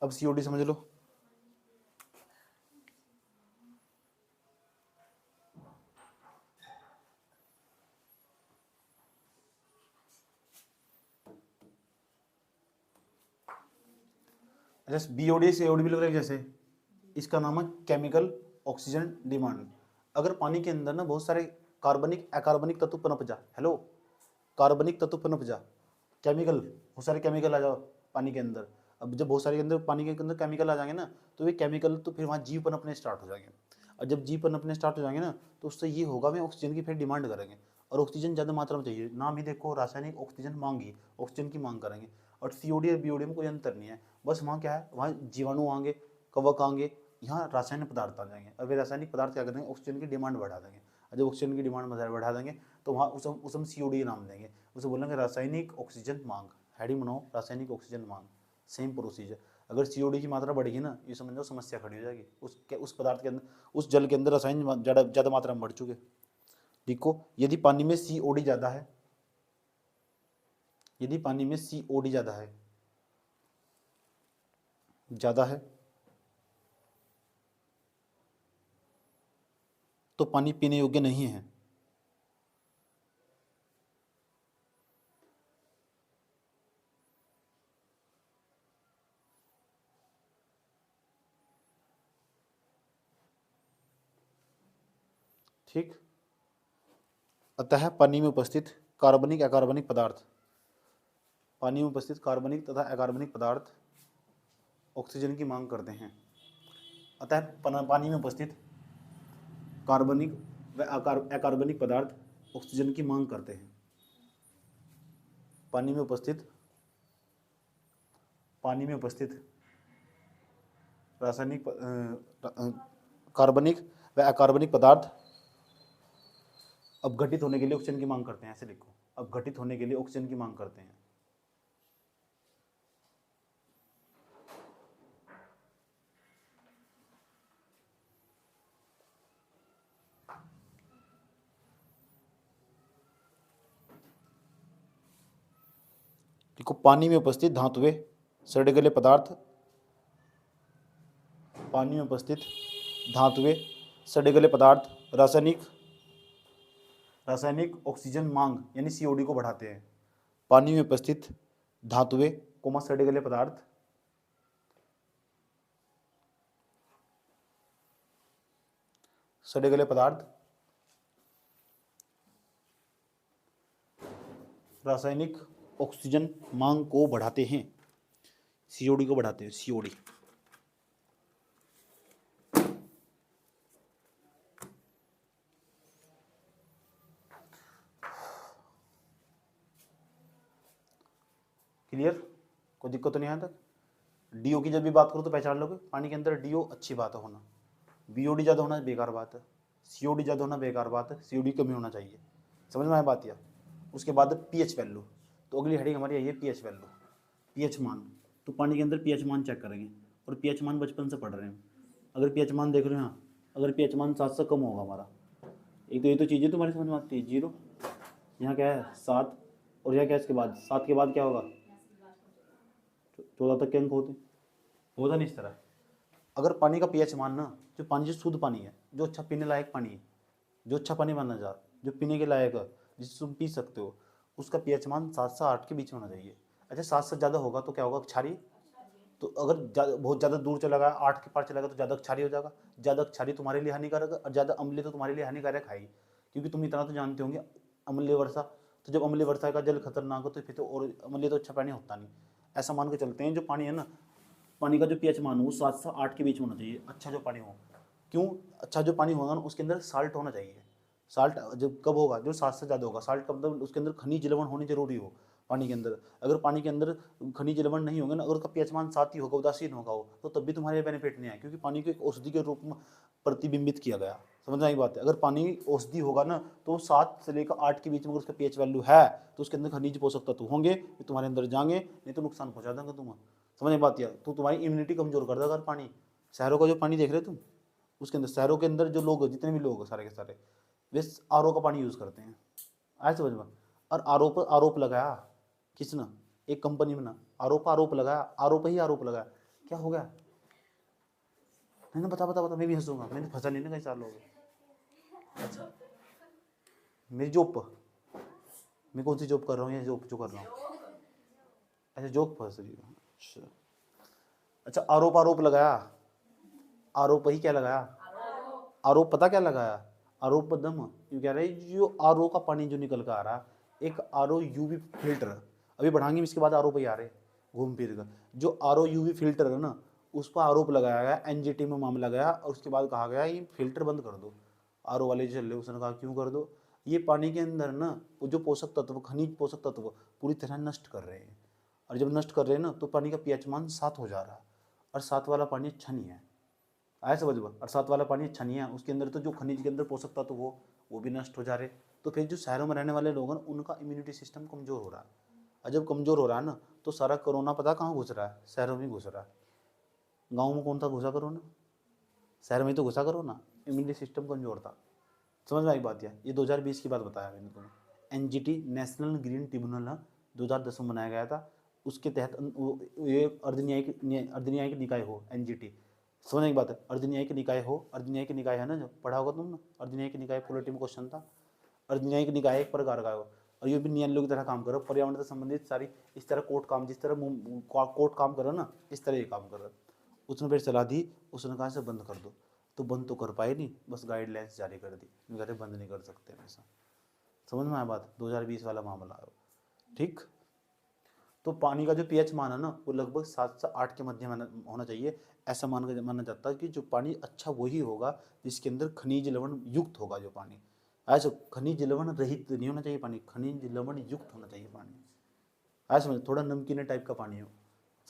अब सीओडी समझ लो। जैसे बीओडी सीओडी भी लग रहा है, जैसे इसका नाम है केमिकल ऑक्सीजन डिमांड। अगर पानी के अंदर ना बहुत सारे कार्बनिक अकार्बनिक तत्व पनप जा, हेलो, कार्बनिक तत्व पनप जा, केमिकल, बहुत सारे केमिकल आ जाओ पानी के अंदर। अब जब बहुत सारे के अंदर पानी के अंदर केमिकल आ जाएंगे ना, तो वे केमिकल तो फिर वहाँ जीव पनपने स्टार्ट हो जाएंगे, और जब जीव पनपने स्टार्ट हो जाएंगे ना, तो उससे ये होगा वे ऑक्सीजन की फिर डिमांड करेंगे, और ऑक्सीजन ज़्यादा मात्रा में चाहिए। नाम ही देखो, रासायनिक ऑक्सीजन मांगी, ऑक्सीजन की मांग करेंगे। और सीओडी और बीओडी में कोई अंतर नहीं है, बस वहाँ क्या है, वहाँ जीवाणु आएंगे, कवक आएंगे, यहाँ रासायनिक पदार्थ आ जाएंगे, और वे रासायनिक पदार्थ क्या करेंगे, ऑक्सीजन की डिमांड बढ़ा देंगे। और जब ऑक्सीजन की डिमांड बढ़ा देंगे तो वहाँ उस हम सीओडी नाम देंगे, उसे बोलेंगे रासायनिक ऑक्सीजन मांग। हेडिंग बनाओ, रासायनिक ऑक्सीजन मांग, सेम प्रोसीजर। अगर सीओडी की मात्रा बढ़ेगी ना, ये समझ लो समस्या खड़ी हो जाएगी, उस पदार्थ के अंदर, उस जल के अंदर रसायन ज़्यादा मात्रा में बढ़ चुके। देखो, यदि पानी में सीओडी ज़्यादा है, यदि पानी में सीओडी ज़्यादा है तो पानी पीने योग्य नहीं है। ठीक, अतः पानी में उपस्थित कार्बनिक अकार्बनिक पदार्थ, पानी में उपस्थित कार्बनिक तथा अकार्बनिक पदार्थ ऑक्सीजन की मांग करते हैं। अतः पानी में उपस्थित कार्बनिक व अकार्बनिक पदार्थ ऑक्सीजन की मांग करते हैं। पानी में उपस्थित रासायनिक कार्बनिक व अकार्बनिक पदार्थ अपघटित होने के लिए ऑक्सीजन की मांग करते हैं। ऐसे लिखो, अपघटित होने के लिए ऑक्सीजन की मांग करते हैं। देखो, पानी में उपस्थित धातुएं, सड़े गले पदार्थ, पानी में उपस्थित धातुएं, सड़े गले पदार्थ रासायनिक ऑक्सीजन मांग यानी सीओडी को बढ़ाते हैं। पानी में उपस्थित धातुएं, सड़े गले पदार्थ रासायनिक ऑक्सीजन मांग को बढ़ाते हैं, सीओडी को बढ़ाते हैं, सीओडी। क्लियर, कोई दिक्कत तो नहीं यहाँ तक। डीओ की जब भी बात करो तो पहचान लोगे, पानी के अंदर डीओ अच्छी बात है होना, बीओडी ज़्यादा होना बेकार बात है, सीओडी ज़्यादा होना बेकार बात है, सीओडी कमी होना चाहिए। समझ में आया बात या? उसके बाद पीएच वैल्यू, तो अगली हेडिंग हमारी आई है पीएच वैल्यू, पीएच मान। तो पानी के अंदर पीएच मान चेक करेंगे, और पीएच मान बचपन से पढ़ रहे हैं। अगर पीएच मान देख रहे हो, हाँ, अगर पीएच मान 7 से कम होगा हमारा, एक तो ये तो चीज़ें तुम्हारी समझ में आती है, 0, यहाँ क्या है 7, और यहाँ क्या है इसके बाद 7 के बाद क्या होगा 14 तक के अंक होता नहीं इस तरह। अगर पानी का पीएच मान ना, जो पानी जो शुद्ध पानी है, जो अच्छा पीने लायक पानी है, जो अच्छा पानी माना जा, जो पीने के लायक है, जिसे तुम पी सकते हो, उसका पीएच मान 7 से 8 के बीच में होना चाहिए। अच्छा 7 से ज़्यादा होगा तो क्या होगा क्षारीय, तो अगर बहुत ज़्यादा दूर चला गया 8 के पार चला गया तो ज़्यादा क्षारीय हो जाएगा, ज़्यादा क्षारीय तुम्हारे लिए हानिकारक है, और ज़्यादा अम्लीय तो तुम्हारे लिए हानिकारक है ही, क्योंकि तुम इतना तो जानते होंगे अम्लीय वर्षा, तो जब अम्लीय वर्षा का जल खतरनाक हो तो फिर तो, और अम्लीय तो अच्छा पानी होता नहीं। ऐसा मान के चलते हैं जो पानी है ना, पानी का जो पीएच मान हो वो 7 से 8 के बीच में होना चाहिए, अच्छा जो पानी हो। क्यों अच्छा जो पानी होगा ना, उसके अंदर साल्ट होना चाहिए। साल्ट जब कब होगा, जो 7 से ज़्यादा होगा। साल्ट का मतलब उसके अंदर खनिज लवण होनी जरूरी हो पानी के अंदर। अगर पानी के अंदर खनिज लवण नहीं होंगे ना, अगर उसका पीएच मान 7 ही होगा, उदासीन होगा वो, तो तब भी तुम्हारे बेनिफिट नहीं है, क्योंकि पानी को एक औषधि के रूप में प्रतिबिंबित किया गया। समझ आई बात है? अगर पानी औषधि होगा ना, तो 7 से लेकर 8 के बीच में अगर उसका पीएच वैल्यू है, तो उसके अंदर खनिज पोषक तत्व होंगे, ये तुम्हारे अंदर जाएंगे, नहीं तो नुकसान पहुंचा देंगे तुम्हें। समझ बात यह, तो तुम्हारी इम्यूनिटी कमजोर कर देगा। अगर पानी, शहरों का जो पानी देख रहे हो तुम, उसके अंदर शहरों के अंदर जो लोग, जितने भी लोग हैं सारे के सारे, वे आरओ का पानी यूज़ करते हैं। आए समझ में? और आरोप लगाया किसने, एक कंपनी में ना, आरोप लगाया, आरोप ही आरोप लगाया, क्या हो गया? नहीं ना, बता, मैं भी हंसूंगा, मैंने फंसा नहीं ना कई साल हो गए। अच्छा मेरी जॉब पर, मैं कौन सी जॉब कर रहा हूँ, या जॉब जो कर रहा हूँ, अच्छा जॉब फंस रही हूँ। अच्छा आरोप लगाया, आरोप ही क्या लगाया, आरोप पता क्या लगाया, आरोप दम, क्यों कह रहे जो आरओ का पानी जो निकल कर आ रहा, एक आरओ यूवी फिल्टर, अभी बढ़ाएंगे इसके बाद आरोप ही आ रहे घूम फिर कर, जो आरओ यूवी फिल्टर है ना, उस पर आरोप लगाया गया, एनजीटी में मामला गया, और उसके बाद कहा गया ये फिल्टर बंद कर दो। आरओ वाले जो चल रहे, उसने कहा क्यों कर दो, ये पानी के अंदर ना जो पोषक तत्व, खनिज पोषक तत्व पूरी तरह नष्ट कर रहे हैं, और जब नष्ट कर रहे हैं ना, तो पानी का पीएच मान 7 हो जा रहा है, और 7 वाला पानी अच्छा नहीं है। आया समझ में? और 7 वाला पानी अच्छा नहीं है, उसके अंदर तो जो खनिज के अंदर पोषक तत्व वो भी नष्ट हो जा रहे। तो फिर जो शहरों में रहने वाले लोग हैं, उनका इम्यूनिटी सिस्टम कमज़ोर हो रहा है, और जब कमज़ोर हो रहा है ना, तो सारा कोरोना पता कहाँ घुस रहा है, शहरों में घुस रहा है। गाँव में कौन था घुसा कोरोना, शहर में ही तो घुसा कोरोना, इम्यूनिटी सिस्टम कमज़ोर था। समझ में आई बात? ये 2020 की बात बताया मैंने तुम्हें। एनजीटी नेशनल ग्रीन ट्रिब्यूनल है, 2010 में बनाया गया था, उसके तहत ये अर्धन्यायिक निकाय हो एनजीटी। समझने की बात है, अर्धन्यायिक निकाय हो, अर्धन्यायिक निकाय है ना, जो पढ़ा होगा तुमने, अर्धन्यायिक निकाय पॉलिटी में क्वेश्चन था। अर्धन्यायिक निकाय एक प्रकार का हो, और ये भी न्यायालयों की तरह काम करो, पर्यावरण से संबंधित सारी इस तरह कोर्ट काम, जिस तरह कोर्ट काम करो ना, इस तरह ये काम करो। उसने फिर सलाह दी, उसने कहा से बंद कर दो, तो बंद तो कर पाए नहीं, बस गाइडलाइंस जारी कर दी, कहते बंद नहीं कर सकते ऐसा। समझ में आया बात? 2020 वाला मामला है, ठीक। तो पानी का जो पीएच मान है ना, वो लगभग 7 से 8 के मध्य होना चाहिए। ऐसा माना जाता है कि जो पानी अच्छा वही होगा जिसके अंदर खनिज लवण युक्त होगा जो पानी। ऐसा खनिज लवण रहित नहीं होना चाहिए पानी, खनिज लवण युक्त होना चाहिए पानी। ऐसा समझ, थोड़ा नमकीन टाइप का पानी हो।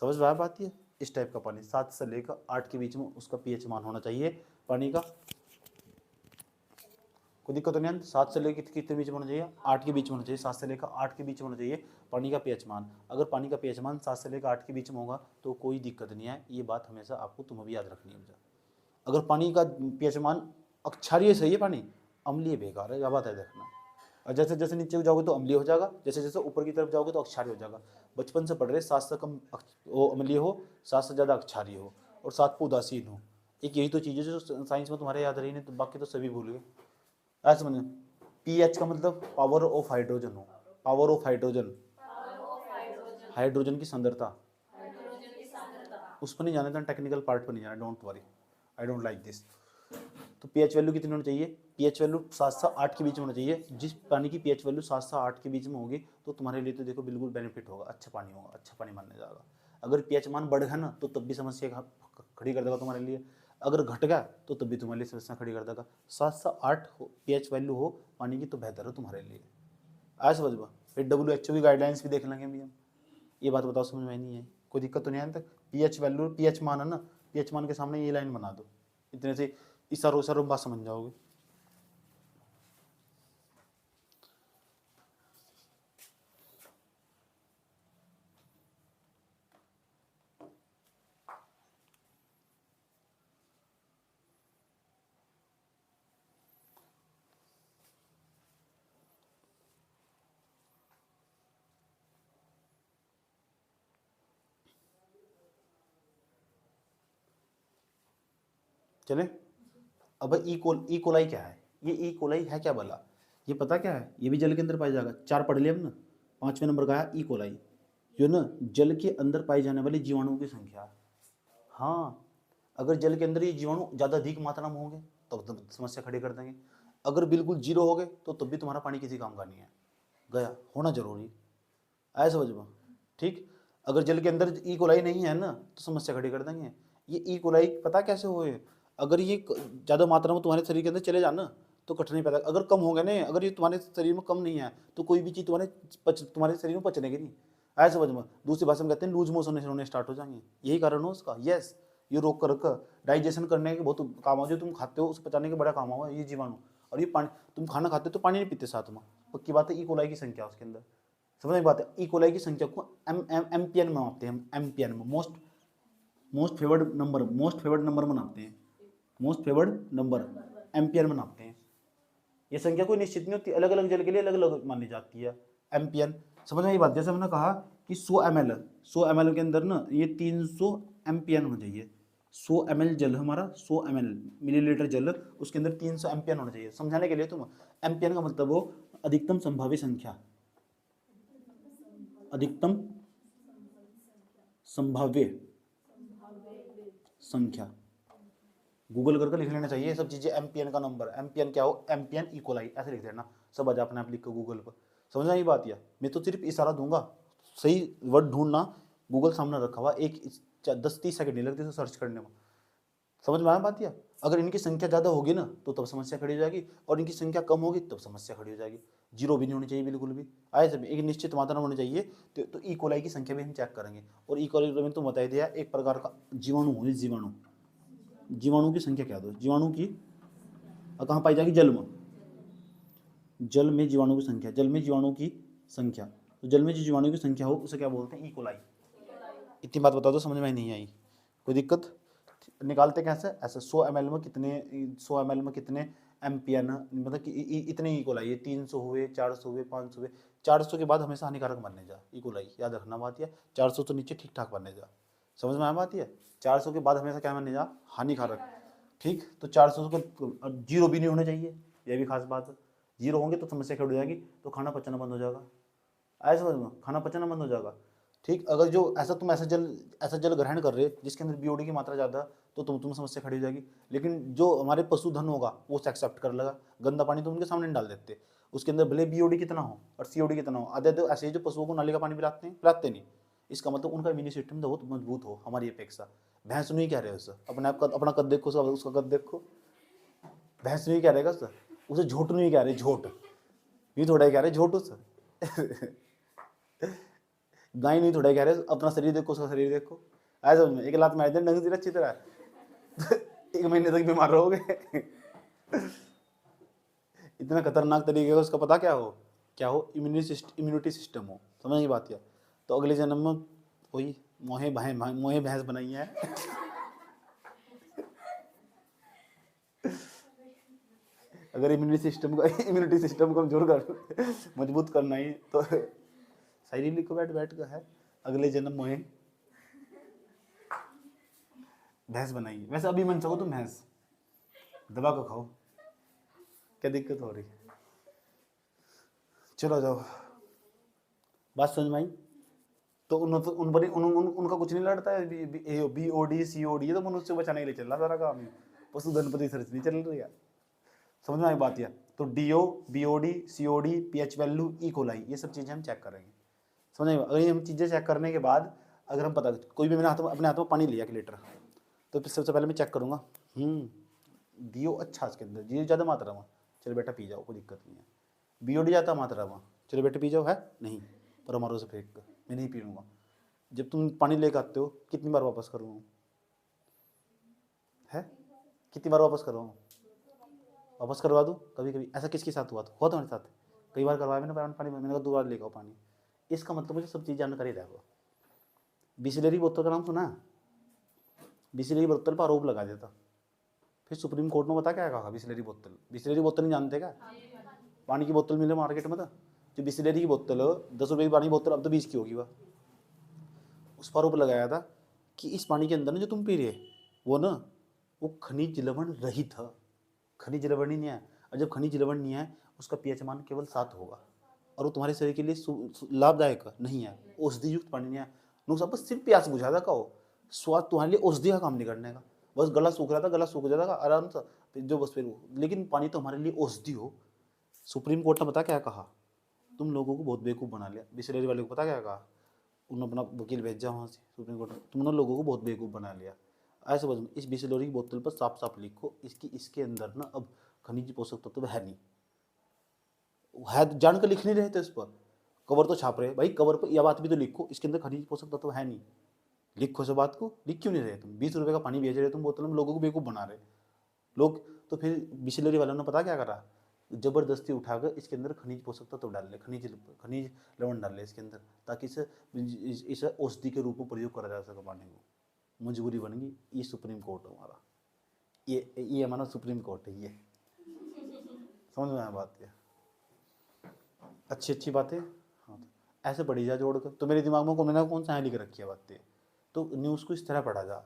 समझ में आ बात? है इस टाइप का पानी 7 से लेकर 8 के बीच में उसका पीएच मान होना चाहिए पानी का। कोई दिक्कत नहीं है। 7 से लेकर कितने बीच में होना चाहिए, 8 के बीच में होना चाहिए। 7 से लेकर 8 के बीच में होना चाहिए पानी का पीएच मान। अगर पानी का पीएच मान 7 से लेकर 8 के बीच में होगा तो कोई दिक्कत नहीं है। ये बात हमेशा आपको तुम्हें भी याद रखनी है। अगर पानी का पीएच मान क्षारीय सही है, पानी अम्लीय बेकार है, क्या बात है देखना। और जैसे जैसे नीचे जाओगे तो अम्लीय हो जाएगा, जैसे जैसे ऊपर की तरफ जाओगे तो अक्षारीय हो जाएगा। बचपन से पढ़ रहे 7 से कम अम्लीय हो, 7 से ज़्यादा अक्षारीय हो, और 7 पर उदासीन हो। एक यही तो चीज़ें जो साइंस में तुम्हारे याद रही नहीं, तो बाकी तो सभी भूल गए। ऐसा समझ, पीएच का मतलब पावर ऑफ हाइड्रोजन हो, पावर ऑफ हाइड्रोजन, हाइड्रोजन की सांद्रता। उस पर नहीं जाना था, टेक्निकल पार्ट पर नहीं जाना, don't worry, I don't like this. तो पीएच वैल्यू कितनी होनी चाहिए, पीएच वैल्यू 7 से 8 के बीच में होना चाहिए। जिस पानी की पीएच वैल्यू 7 से 8 के बीच में होगी तो तुम्हारे लिए तो देखो बिल्कुल बेनिफिट होगा, अच्छा पानी होगा, अच्छा पानी मानने जाएगा। अगर पीएच मान बढ़ गया ना तो तब भी समस्या खड़ी कर देगा तुम्हारे लिए, अगर घट गया तो तब भी तुम्हारे लिए समस्या खड़ी कर देगा। 7 से 8 पीएच वैल्यू हो पानी की तो बेहतर है तुम्हारे लिए। आज समझ में। फिर WHO की गाइडलाइंस भी देख लेंगे भी हम, ये बात बताओ समझ में नहीं है, कोई दिक्कत तो नहीं है तक। पीएच वैल्यू, पीएच मान है ना, पीएच मान के सामने ये लाइन बना दो, इतने से इस सारों बात समझ जाओगे। चले अब ई कोलाई क्या है, ये ई कोलाई है क्या भला, ये पता क्या है, ये भी जल के अंदर पाया जाएगा। 4 पढ़ लिया हम ना, 5वें नंबर का है ई कोलाई, जो ना जल के अंदर पाई जाने वाली जीवाणुओं की संख्या। हाँ, अगर जल के अंदर ये जीवाणु ज़्यादा अधिक मात्रा में होंगे तो समस्या खड़ी कर देंगे, अगर बिल्कुल जीरो हो गए तो तब भी तुम्हारा पानी किसी काम का नहीं है, गया होना जरूरी, आया समझ में। ठीक, अगर जल के अंदर ई कोलाई नहीं है ना तो समस्या खड़ी कर देंगे। ये ई कोलाई पता कैसे हुए, अगर ये ज़्यादा मात्रा में तुम्हारे शरीर के अंदर चले जाना तो कठिनाई पैदा, अगर कम हो गए ना, अगर ये तुम्हारे शरीर में कम नहीं है तो कोई भी चीज़ तुम्हारे शरीर में पचने की नहीं, आया समझ में। दूसरी भाषा में कहते हैं लूज मोशन होने स्टार्ट हो जाएंगे, यही कारण हो उसका। यस, ये रोक कर रखा, डाइजेशन करने के बहुत काम हो, जो तुम खाते हो उसे पचाने के बड़ा काम हुआ ये जीवाणु। और ये पानी, तुम खाना खाते हो तो पानी नहीं पीते साथ में, पक्की बात है। ई कोलाई की संख्या उसके अंदर, समझ में बात है। ई कोलाई की संख्या को एमपीएन में मापते हैं, एमपीएन में, मोस्ट फेवर्ड नंबर में नापते हैं, मोस्ट फेवर्ड नंबर एम्पियर में नापते हैं। ये संख्या कोई निश्चित नहीं होती, अलग अलग जल के लिए अलग अलग मानी जाती है एम्पियन, समझ में ये बात। जैसे मैंने कहा कि 100 ml के अंदर ना ये 300 एम्पियन होना चाहिए। 100 ml जल हमारा, 100 ml मिलीलीटर जल, उसके अंदर 300 एम्पियन होना चाहिए। समझाने के लिए तुम, एम्पियन का मतलब वो अधिकतम संभावित संख्या, अधिकतम संभाव्य संख्या, गूगल करके लिख लेना चाहिए ये सब चीज़ें। एम्पियन का नंबर, एम्पियन क्या हो, एम्पियन ई कोलाई ऐसे लिख देना, सब आज अपने आप लिख कर गूगल पर। समझना ये बात, या मैं तो सिर्फ इशारा दूंगा, सही वर्ड ढूंढना, गूगल सामने रखा हुआ, एक 10-30 सेकंड नहीं लगते सर्च करने में। समझ में आया बात, या अगर इनकी संख्या ज़्यादा होगी ना तो तब समस्या खड़ी हो जाएगी, और इनकी संख्या कम होगी तब समस्या खड़ी हो जाएगी। जीरो भी नहीं होनी चाहिए बिल्कुल भी, आए सब एक निश्चित मात्रा में होनी चाहिए। तो ई कोलाई की संख्या भी हम चेक करेंगे। और ई कोलाई मैंने तो बता दिया, एक प्रकार का जीवाणु हो, जीवाणु की संख्या क्या दो, जीवाणु की कहाँ पाई जाएगी, जल में, जल में जीवाणु की संख्या, जल में जीवाणु की संख्या, तो जल में जो जीवाणु की संख्या हो उसे क्या बोलते हैं, ई कोलाई। इतनी बात बता दो, समझ में नहीं आई, कोई दिक्कत। निकालते कैसे, ऐसे 100 ml में कितने, 100 ml में कितने एम्पियन, मतलब कि इतने ई कोलाई, 300 हुए, 400 हुए, 500 हुए। 400 के बाद हमेशा हानिकारक मानने जा ई कोलाई, याद रखना बात है। 400 तो नीचे ठीक ठाक मानने जा, समझ में आया बात है। 400 के बाद हमेशा क्या मानने जा, हानिकारक। ठीक, तो 400 को जीरो भी नहीं होना चाहिए, यह भी खास बात है। जीरो होंगे तो समस्या खड़ी हो जाएगी, तो खाना पचना बंद हो जाएगा, आया समझ में, खाना पचना बंद हो जाएगा। ठीक, अगर जो ऐसा तुम ऐसा जल ग्रहण कर रहे जिसके अंदर बीओडी की मात्रा ज़्यादा, तो तुम समस्या खड़ी हो जाएगी। लेकिन जो हमारे पशुधन होगा वो एक्सेप्ट कर लेगा, गंदा पानी तो उनके सामने नहीं डाल देते, उसके अंदर भले बीओडी कितना हो और सीओडी कितना हो। आधे तो ऐसे ही जो पशुओं को नाली का पानी पिलाते नहीं, इसका मतलब उनका इम्यूनिटी सिस्टम तो बहुत मजबूत हो हमारी अपेक्षा। भैंस नहीं कह रहे उससे, अपने आप का अपना कद देखो, उसका कद देखो, भैंस नहीं कह रहेगा उससे, उसे झोट नहीं कह रहे, झोट ये थोड़ा कह रहे, झोट उससे गाय नहीं थोड़ा कह रहे, अपना शरीर देखो, उसका शरीर देखो, ऐसा में एक लात मार दे ढंग से अच्छी तरह 1 महीने तक बीमार रहोगे इतना खतरनाक तरीके का उसका पता क्या हो, इम्यूनिटी सिस्टम हो, समझ नहीं बात। तो अगले जन्म में वही मोहे भैंस बनाई है अगर इम्यूनिटी सिस्टम को कमजोर कर मजबूत करना ही तो शायरी को बैठ का है, अगले जन्म मोहे भैंस बनाइए। वैसे अभी मन चाहो तो भैंस दबा को खाओ, क्या दिक्कत हो रही। चलो जाओ, बात समझ में आई। तो उनका कुछ नहीं लड़ता है, बीओडी सीओडी, ये तो मनुष्य बचाने के लिए चल रहा सारा काम है, पशुधन पर रिसर्च नहीं चल रही है, समझ में आई बात। या तो DO, BOD, COD, pH value, E coli, ये सब चीज़ें हम चेक करेंगे, समझ में। अगर ये हम चीज़ें चेक करने के बाद अगर हम पता, कोई भी मैंने अपने हाथ में पानी लिया 1 लीटर, तो सबसे पहले मैं चेक करूँगा, डीओ अच्छा इसके अंदर, जी ज़्यादा मात्रा में, चलो बेटा पी जाओ, कोई दिक्कत नहीं है। बीओडी ज़्यादा मात्रा में, चलो बेटा पी जाओ, है नहीं, पर हमारे से फेंक कर मैं नहीं पीऊँगा। जब तुम पानी लेकर आते हो कितनी बार वापस करवाऊँ है, कितनी बार वापस करवाऊँ, वापस करवा दूँ कभी कभी। ऐसा किसके साथ हुआ था मेरे साथ, कई बार करवाया मैंने पानी, मैंने कहा 2 बार लेकर आओ पानी। इसका मतलब मुझे सब चीज़ जानकारी रहेगा। बिसलेरी बोतल का नाम सुना है? बिसलेरी बोतल पर आरोप लगा देता, फिर सुप्रीम कोर्ट ने बता क्या कहा, बिसलेरी बोतल नहीं जानते क्या? पानी की बोतल मिले मार्केट में, था जो बिसलेरी की बोतल 10 रुपये की पानी की बोतल अब तो 20 की होगी वह, उस पर आरोप लगाया था कि इस पानी के अंदर ना जो तुम पी रहे वो ना वो खनिज लवण रहित है, खनिज लवण ही नहीं है। और जब खनिज लवण नहीं है उसका पीएच मान केवल 7 होगा और वो तुम्हारे शरीर के लिए लाभदायक नहीं है, औषधि युक्त पानी नहीं है। नुकसान बस सिर्फ प्यास बुझाता का हो, स्वाद तुम्हारे लिए औषधि का काम नहीं करने का। बस गला सूख रहा था, गला सूख जाता था आराम से जो बस फिर, लेकिन पानी तो हमारे लिए औषधि हो। सुप्रीम कोर्ट ने पता क्या कहा, तुम लोगों को बहुत बेवकूफ़ बना लिया। बिसलेरी वाले को पता क्या कहा, उन्होंने अपना वकील भेजा वहाँ से सुप्रीम कोर्ट में, तुमने लोगों को बहुत बेवकूफ़ बना लिया। ऐसे बोलो, इस बिसलेरी की बोतल पर साफ साफ लिखो इसके अंदर ना अब खनिज पोषक तत्व है नहीं, है जान कर लिख नहीं रहे थे इस पर, कवर तो छाप रहे भाई, कवर पर यह बात भी तो लिखो इसके अंदर खनिज पोषक तत्व है नहीं। लिखो इस बात को, लिख क्यों नहीं रहे तुम? 20 रुपये का पानी बेच रहे तुम बोतल में, लोगों को बेवकूफ़ बना रहे लोग। तो फिर बिसलेरी वालों ने पता क्या करा, जबरदस्ती उठाकर इसके अंदर खनिज पोषक तत्व डाल ले, खनिज लवण डाल ले इसके अंदर, ताकि इसे औषधि के रूप में प्रयोग करा जा सके पानी को। मजबूरी बन गई। ये सुप्रीम कोर्ट है हमारा, ये हमारा सुप्रीम कोर्ट है। ये समझ में आया बात? ये अच्छी बातें हाँ, तो ऐसे पढ़ी जा जोड़ कर, तो मेरे दिमाग में मैंने कौन सा लिख रखी है बातें, तो न्यूज़ को इस तरह पढ़ा जा,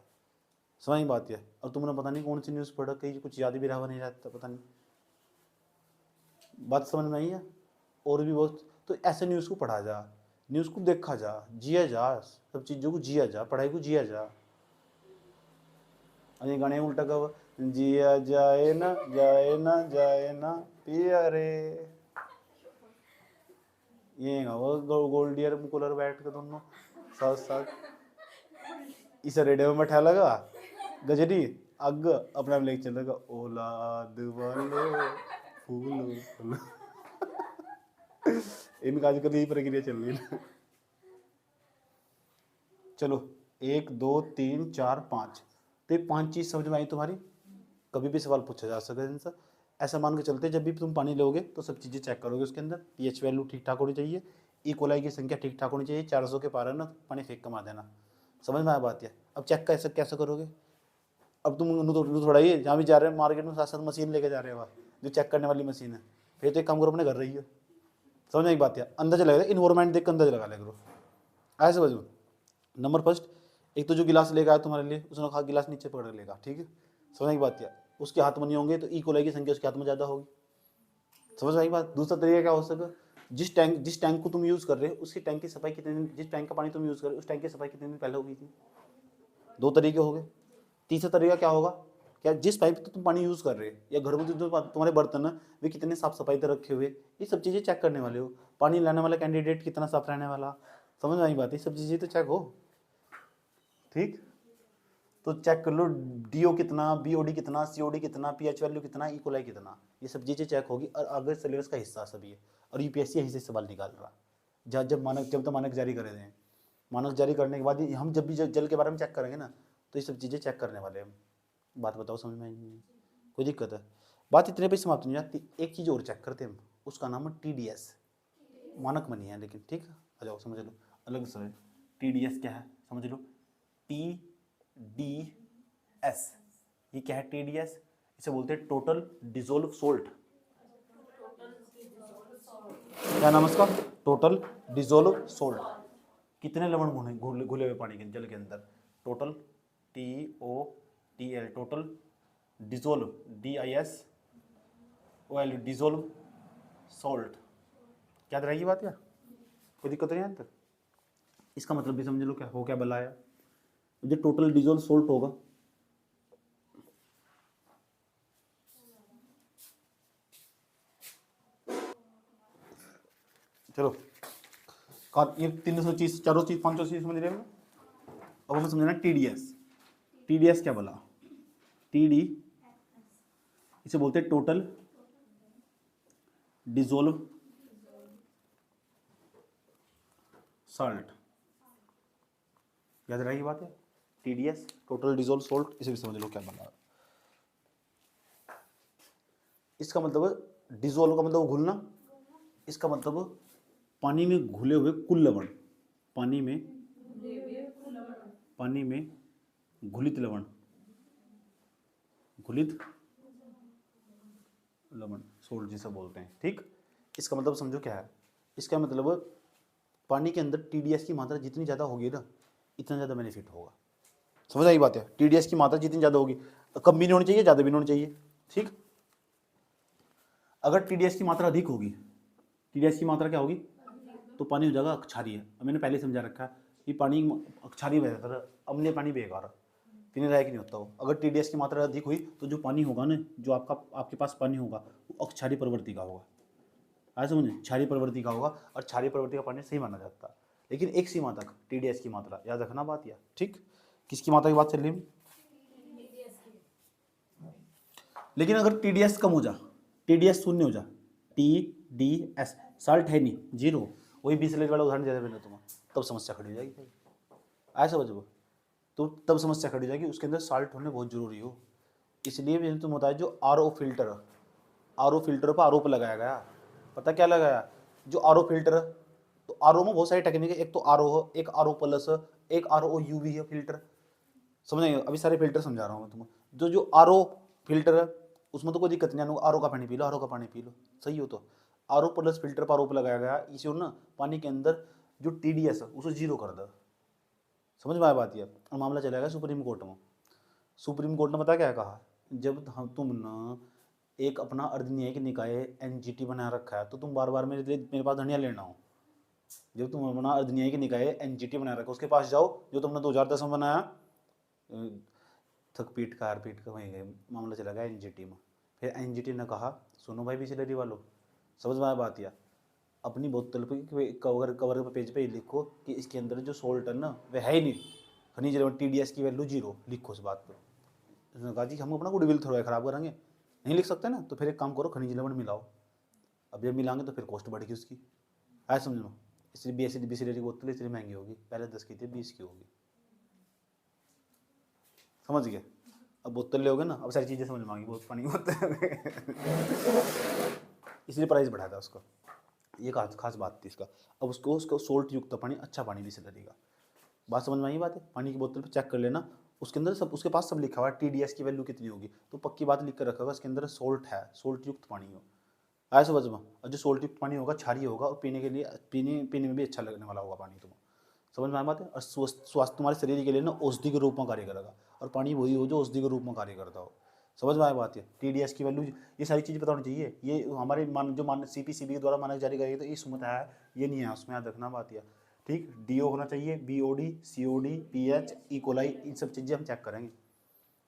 समझ में बात है। और तुमने पता नहीं कौन सी न्यूज़ पढ़ा, कहीं कुछ याद भी रहा नहीं रहता, पता नहीं, बात समझ में आई है। और भी बहुत, तो ऐसे न्यूज़ को पढ़ा जा, न्यूज़ को देखा जा, जिया जा, सब चीज़ों को जिया जा, पढ़ाई को जिया जा। अरे गाने उल्टा कब, जिया जाए ना जाए ना जाए ना पिया रे, ये वो गोल्डियर कूलर बैठ के दोनों साथ साथ इस रेडियो में बैठा लगा गजरी अग अपना लेके चल लगा, औलाद वाले फूल इनका आजकल यही प्रक्रिया चल रही है। चलो 1 2 3 4 5, तो ये 5 चीज़ समझ में आई तुम्हारी। कभी भी सवाल पूछा जा सकता है इनसे। ऐसा मान के चलते जब भी तुम पानी लोगे तो सब चीज़ें चेक करोगे, उसके अंदर पीएच वैल्यू ठीक ठाक होनी चाहिए, ई कोलाई की संख्या ठीक ठाक होनी चाहिए, 400 के पार है ना पानी फेंक कमा देना। समझ में आया बात? है अब चेक कैसे कैसे करोगे? अब तुम थोड़ा ही जहाँ भी जा रहे हैं मार्केट में साथ साथ मशीन लेके जा रहे हो, जो चेक करने वाली मशीन है, फिर तो एक काम करो अपने घर रही है। समझ में एक बात है, अंदाजा लगा इन्वायरमेंट देख कर अंदाजा लगा ले करो। ऐसे समझो, नंबर फर्स्ट, एक तो जो गिलास लेकर आया तुम्हारे लिए उसने कहा गिलास नीचे पकड़ लेगा, ठीक है, समझ की बात क्या, उसके हाथ में नहीं होंगे तो ई कोलाई की संख्या उसके हाथ में ज़्यादा होगी। समझ आई बात? दूसरा तरीका क्या हो सके, जिस टैंक को तुम यूज़ कर रहे हो उसकी टैंक की सफाई कितने दिन, जिस टैंक का पानी तुम यूज़ कर रहे हो उस टैंक की सफाई कितने दिन पहले होगी थी। 2 तरीके हो गए। तीसरा तरीका क्या होगा, क्या जिस पाइप से तुम पानी यूज़ कर रहे हो या घर में जो तुम्हारे बर्तन है वे कितने साफ सफाई से रखे हुए, ये सब चीज़ें चेक करने वाले हो। पानी लाने वाला कैंडिडेट कितना साफ रहने वाला, समझ में आई बात? ये सब चीज़ें तो चेक हो, ठीक। तो चेक कर लो डीओ कितना, बीओडी कितना, सीओडी कितना, पीएच वैल्यू कितना, ई कोलाई कितना, ये सब चीज़ें चेक होगी। और आगे सिलेबस का हिस्सा सभी है और यूपीएससी यहीं से सवाल निकाल रहा है। जब तो मानक जारी करे दें, मानक जारी करने के बाद हम जब भी जल के बारे में चेक करेंगे ना तो ये सब चीज़ें चेक करने वाले हैं। बात बताओ समझ में आई? कोई दिक्कत है? बात इतने पे समाप्त नहीं जाती, एक चीज़ और चेक करते हैं हम, उसका नाम है टीडीएस, मानक बनी है लेकिन, ठीक है, आ जाओ समझ लो अलग से। टीडीएस क्या है समझ लो, TDS, ये क्या है टीडीएस? इसे बोलते हैं टोटल डिसॉल्व सोल्ट। क्या नाम है इसका? Total dissolve salt. कितने लवण घुले हुए पानी के जल के अंदर, total TOTL, total dissolve DISOL dissolve salt. क्या रहेगी बात? क्या कोई दिक्कत नहीं है? इसका मतलब भी समझ लो क्या हो, क्या बला है जो टोटल डिसॉल्व सोल्ट होगा, चलो ये 300 चीज, 4 चीज 500 चीज समझ रहे हो। अब हमें समझना टीडीएस। टीडीएस क्या बोला? टीडी इसे बोलते हैं टोटल डिसॉल्व सॉल्ट। याद रहेगी बात है। TDS टोटल डिजोल्व सोल्ट, इसे भी समझ लो क्या बना। इसका मतलब डिजोल्व का मतलब घुलना, इसका मतलब पानी में घुले हुए कुल लवण, पानी में घुलित लवण, घुलित लवण सोल्ट जिसे बोलते हैं, ठीक। इसका मतलब समझो क्या है, इसका मतलब पानी के अंदर TDS की मात्रा जितनी ज़्यादा होगी ना, इतना ज़्यादा बेनिफिट होगा। समझ आई बात है। TDS की मात्रा जितनी ज़्यादा होगी, कम भी नहीं होनी चाहिए, ज़्यादा भी नहीं होनी चाहिए, ठीक। अगर TDS की मात्रा अधिक होगी, TDS की मात्रा क्या होगी, तो पानी हो जाएगा अक्षारीय। मैंने पहले समझा रखा है कि पानी अक्षारीय बेहतर है, अम्लीय पानी बेकार है, पीने लायक नहीं होता वो। अगर TDS की मात्रा अधिक हुई तो जो पानी होगा ना, जो आपके पास पानी होगा वो अक्षारीय प्रवृत्ति का होगा। आया समझे, क्षारीय प्रवृत्ति का होगा, और क्षारीय प्रवृत्ति का पानी सही माना जाता है, लेकिन एक सीमा तक TDS की मात्रा, याद रखना बात यह, ठीक। किसकी मात्रा की बात चल रही है, लेकिन अगर TDS कम हो जा, TDS शून्य हो जा, TDS साल्ट है नहीं, जीरो, वही बिसलेरी वाला उदाहरण दे मैंने तुम्हें, तब समस्या खड़ी हो जाएगी भाई। आया समझ वो, तो तब समस्या खड़ी हो जाएगी, उसके अंदर साल्ट होने बहुत जरूरी हो। इसलिए मैंने तुम बताया जो RO फिल्टर, RO फिल्टर पर आरोप लगाया गया, पता क्या लगाया, जो RO फिल्टर, तो RO में बहुत सारी टेक्निक है, एक तो RO है, एक RO प्लस है, एक RO UV है फिल्टर, समझेंगे, अभी सारे फिल्टर समझा रहा हूँ मैं तुम्हें। जो RO फिल्टर है उसमें तो कोई दिक्कत नहीं है, RO का पानी पी लो, RO का पानी पी लो, सही हो। तो RO प्लस फिल्टर पर आरोप लगाया गया, इसे ना पानी के अंदर जो TDS है उसे जीरो कर दो। समझ में आया बात। ये और मामला चला गया सुप्रीम कोर्ट में। सुप्रीम कोर्ट ने पता क्या कहा, जब हम तुम ना एक अपना अर्धन्यायिक निकाय NGT बना रखा है, तो तुम बार बार मेरे पास धनिया लेना हो। जब तुम अपना अर्धन्यायिक निकाय NGT बना रखा, उसके पास जाओ, जो तुमने 2010 में बनाया, थक पीट का हार पीट का वहीं गए, मामला चला गया NGT में। फिर NGT ने कहा सुनो भाई बिसलेरी वालों, समझ में आया बात। या अपनी बोतल पे कवर पे पेज पे लिखो कि इसके अंदर जो सोल्ट है ना वह है ही नहीं, खनिज लवण, TDS की वैल्यू जीरो, लिखो इस बात पर। उसने कहा जी हम अपना गुडविल थोड़ा खराब करेंगे, नहीं लिख सकते ना, तो फिर एक काम करो खनिज लवण मिलाओ। अब जब मिलाएंगे तो फिर कॉस्ट बढ़ेगी उसकी, आया समझ लो। इसलिए बिसलेरी की बोतल इसलिए महंगी होगी, पहले 10 की थी 20 की होगी, समझ गए। अब बोतल ले ना, अब सारी चीज़ें समझ में आ गई, बहुत पानी होता है इसलिए प्राइस बढ़ाया था उसका, ये खास बात थी इसका। अब उसको सोल्ट युक्त पानी, अच्छा पानी बिसलेरी का, बात समझ में आई बात है। पानी की बोतल पे चेक कर लेना, उसके अंदर सब, उसके पास सब लिखा हुआ है, TDS की वैल्यू कितनी होगी, तो पक्की बात लिख कर रखा होगा इसके अंदर सोल्ट है, सोल्ट युक्त पानी हो, आया समझ में। और जो सोल्ट युक्त पानी होगा क्षारीय होगा, और पीने के लिए पीने में भी अच्छा लगने वाला होगा पानी, तुम्हें समझ में आया बात है। और स्वास्थ्य तुम्हारे शरीर के लिए ना औषधि के रूप में कार्य करेगा, और पानी वही हो जो औषधि के रूप में कार्य करता हो, समझ में आया बात है। TDS की वैल्यू, ये सारी चीज़ें पता होनी चाहिए। ये हमारे CPCB के द्वारा मानक जारी करी, तो ये सुमत है, ये नहीं है उसमें, याद रखना बात है, ठीक। DO होना चाहिए, BOD, COD, pH, E. coli, इन सब चीज़ें हम चेक करेंगे।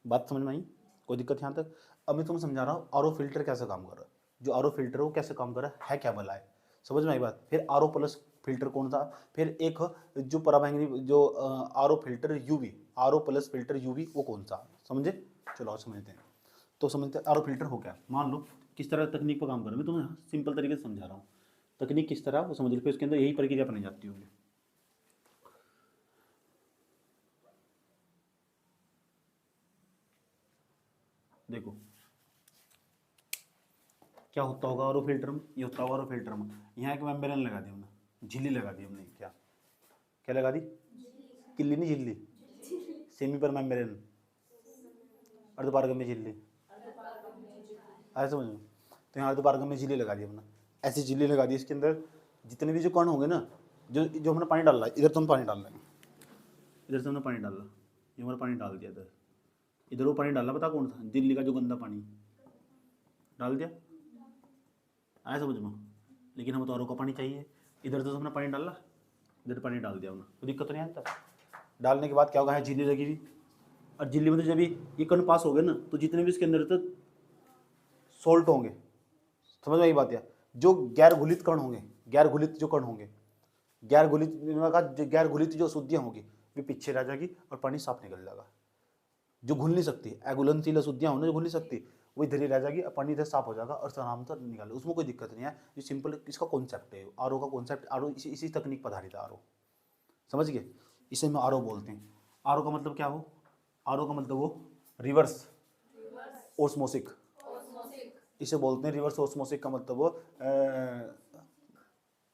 बात समझ में आई, कोई दिक्कत यहाँ तक। अब मैं तुम्हें समझा रहा हूँ RO फिल्टर कैसे काम कर रहा है, जो RO फिल्टर है वो कैसे काम कर रहा है क्या भला है, समझ में आई बात। फिर RO प्लस फिल्टर कौन था, फिर एक जो पराबैंगनी जो RO filter UV, RO plus filter UV वो कौन सा, समझे। चलो और समझते हैं, तो समझते हैं RO फिल्टर हो क्या। मान लो किस तरह तकनीक पर काम कर रहा है, मैं तुम्हें सिंपल तरीके से समझा रहा हूँ, तकनीक किस तरह वो समझ लो, फिर उसके अंदर यही प्रक्रिया अपनाई जाती होगी। देखो क्या होता होगा RO फिल्टर में, ये होता होगा RO फिल्टर में, यहाँ एक मेम्ब्रेन लगा दी हमने, झिल्ली लगा दी हमने, क्या क्या लगा दी, किल्ली नहीं झिल्ली, सेमी पर मेम्ब्रेन, अर्धपारगम्य झिल्ली, ऐसा समझ में। तो यहाँ अर्धपारगम्य झिल्ली लगा दी हमने, ऐसी झिल्ली लगा दी, इसके अंदर जितने भी जो कण होंगे ना, जो हमने पानी डाल रहा है, इधर तो हम पानी डाल रहे हैं, इधर से हमने पानी डाला, ये हमारा पानी डाल दिया, इधर इधर वो पानी डालना, पता कौन था, दिल्ली का जो गंदा पानी डाल दिया, आया समझ में। लेकिन हमें तो RO का पानी चाहिए, इधर तो हमने पानी डाला, इधर पानी डाल दिया हमने, तो दिक्कत नहीं आता। डालने के बाद क्या होगा, है झिल्ली लगी हुई, और झिल्ली में तो जब ये कण पास हो गए ना, तो जितने भी इसके अंदर तो सोल्ट होंगे, समझ में आई बात है। जो गैर घुलित कण होंगे, गैर घुलित जो कण होंगे, गैर घुलित जो अशुद्धियाँ होंगी वे पीछे रह जाएगी, और पानी साफ निकल जाएगा। जो घुल नहीं सकती, एगुलनशील अशुद्धियाँ होने जो घुल नहीं सकती, वो इधर ही रह जाएगी, और पानी इधर साफ हो जाएगा, और आराम से निकाल, उसमें कोई दिक्कत नहीं है। ये सिंपल इसका कॉन्सेप्ट है, RO का कॉन्सेप्ट, RO इसी तकनीक पर आधारित है RO, समझ गए। इसे हम आरओ बोलते हैं। आरओ का मतलब क्या हो? आरओ का मतलब वो रिवर्स ओस्मोसिक, इसे बोलते हैं रिवर्स ओस्मोसिक का मतलब वो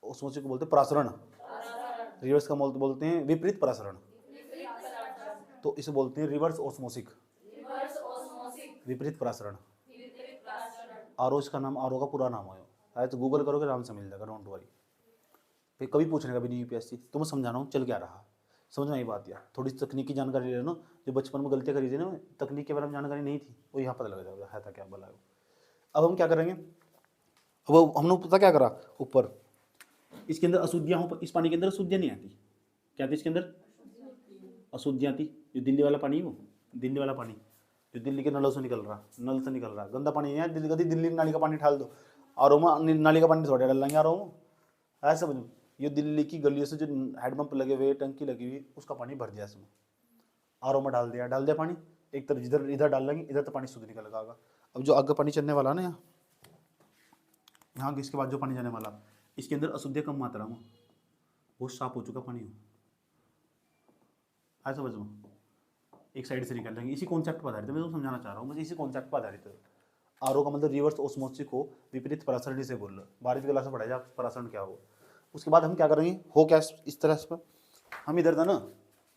ओस्मोसिस को बोलते हैं प्रसरण, रिवर्स का मतलब बोलते हैं विपरीत प्रसरण, तो इसे बोलते हैं रिवर्स ओस्मोसिक, विपरीत प्रसरण। आरओ इसका नाम, आरओ का पूरा नाम है तो गूगल करोगे आराम से मिल जाएगा, डोंट वरी। फिर कभी पूछने का भी नहीं यूपीएससी, तो मैं समझा रहा हूँ चल क्या रहा, समझ में आई बात? यार थोड़ी सी तकनीकी जानकारी ले लो, जो बचपन में गलतियाँ करी थी ना, तकनीक के बारे में जानकारी नहीं थी, वो यहाँ पता लग जाएगा है था क्या भला। अब हम क्या करेंगे, अब हमने पता क्या करा, ऊपर इसके अंदर अशुद्धियाँ हो, इस पानी के अंदर अशुद्धियाँ नहीं आती, क्या आती इसके अंदर? अशुद्धियाँ आती। जो दिल्ली वाला पानी है, वो दिल्ली वाला पानी जो दिल्ली के नलों से निकल रहा, नल से निकल रहा, गंदा पानी नहीं है। दिल्ली कभी दिल्ली नाली का पानी ठाल दो, और नाली का पानी थोड़ा डाल लेंगे आर में, ऐसा समझो। ये दिल्ली की गलियों से जो हैंडपंप लगे हुए, टंकी लगी हुई, उसका पानी भर दिया इसमें, आर में डाल दिया पानी, एक तरफ इधर इधर डाल लेंगे, इधर तो पानी शुद्ध निकल आएगा। अब जो आगे पानी चलने वाला ना, यहाँ इसके बाद जो पानी जाने वाला, इसके अंदर अशुद्धियाँ कम मात्रा में, बहुत साफ हो चुका पानी हो, ऐसा समझो, एक साइड से निकल लेंगे। इसी कॉन्सेप्ट पर आधारित है, मैं तो समझाना चाह रहा हूँ, मुझे इसी कॉन्सेप्ट पर आधारित है। आरओ का मतलब रिवर्स ओस्मोसिस को विपरीत प्रसरण से बोल लो, 12वीं क्लास में पढ़ाया जा प्रसरण क्या हो। उसके बाद हम क्या करेंगे, हो क्या इस तरह से, हम इधर था ना,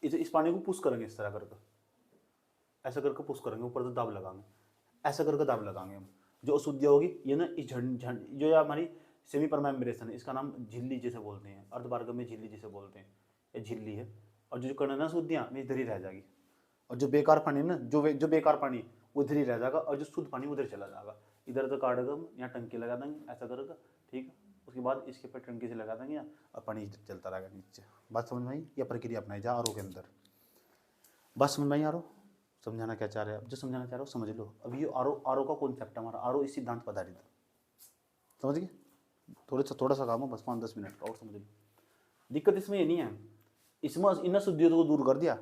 इस पानी को पुश करेंगे इस तरह करके, ऐसा करके पुश करेंगे, ऊपर से दाब लगाएंगे, ऐसा करके दाब लगाएंगे हम। जो अशुद्धियाँ होगी ये ना, इस जो हमारी सेमी परमेम्ब्रेशन है, इसका नाम झिल्ली जिसे बोलते हैं, अर्धवार्ग में झिल्ली जिसे बोलते हैं, ये झिल्ली है। और जो कण ना शुद्धियाँ इधर ही रह जाएगी, और जो बेकार पानी ना, जो बेकार पानी वो इधर ही रह जाएगा, और जो शुद्ध पानी उधर चला जाएगा। इधर तो काट हम यहाँ टंकी लगा देंगे, ऐसा करेगा, ठीक है। उसके बाद इसके पर टंकी से लगा देंगे और पानी इधर चलता रहेगा नीचे। बात समझ में आई? यह प्रक्रिया अपनाई जा आरओ के अंदर। बात समझ में आई? आरओ समझाना क्या चाह रहे हैं, जो समझाना चाह रहे हो समझ लो। अभी ये आरओ का कॉन्सेप्ट हमारा, आरओ इस सिद्धांत पर आधारित है, समझ गए? थोड़ा सा काम हो, बस 5-10 मिनट का, और समझ लो। दिक्कत इसमें ये नहीं है, इसमें इन अशुद्धियों को दूर कर दिया,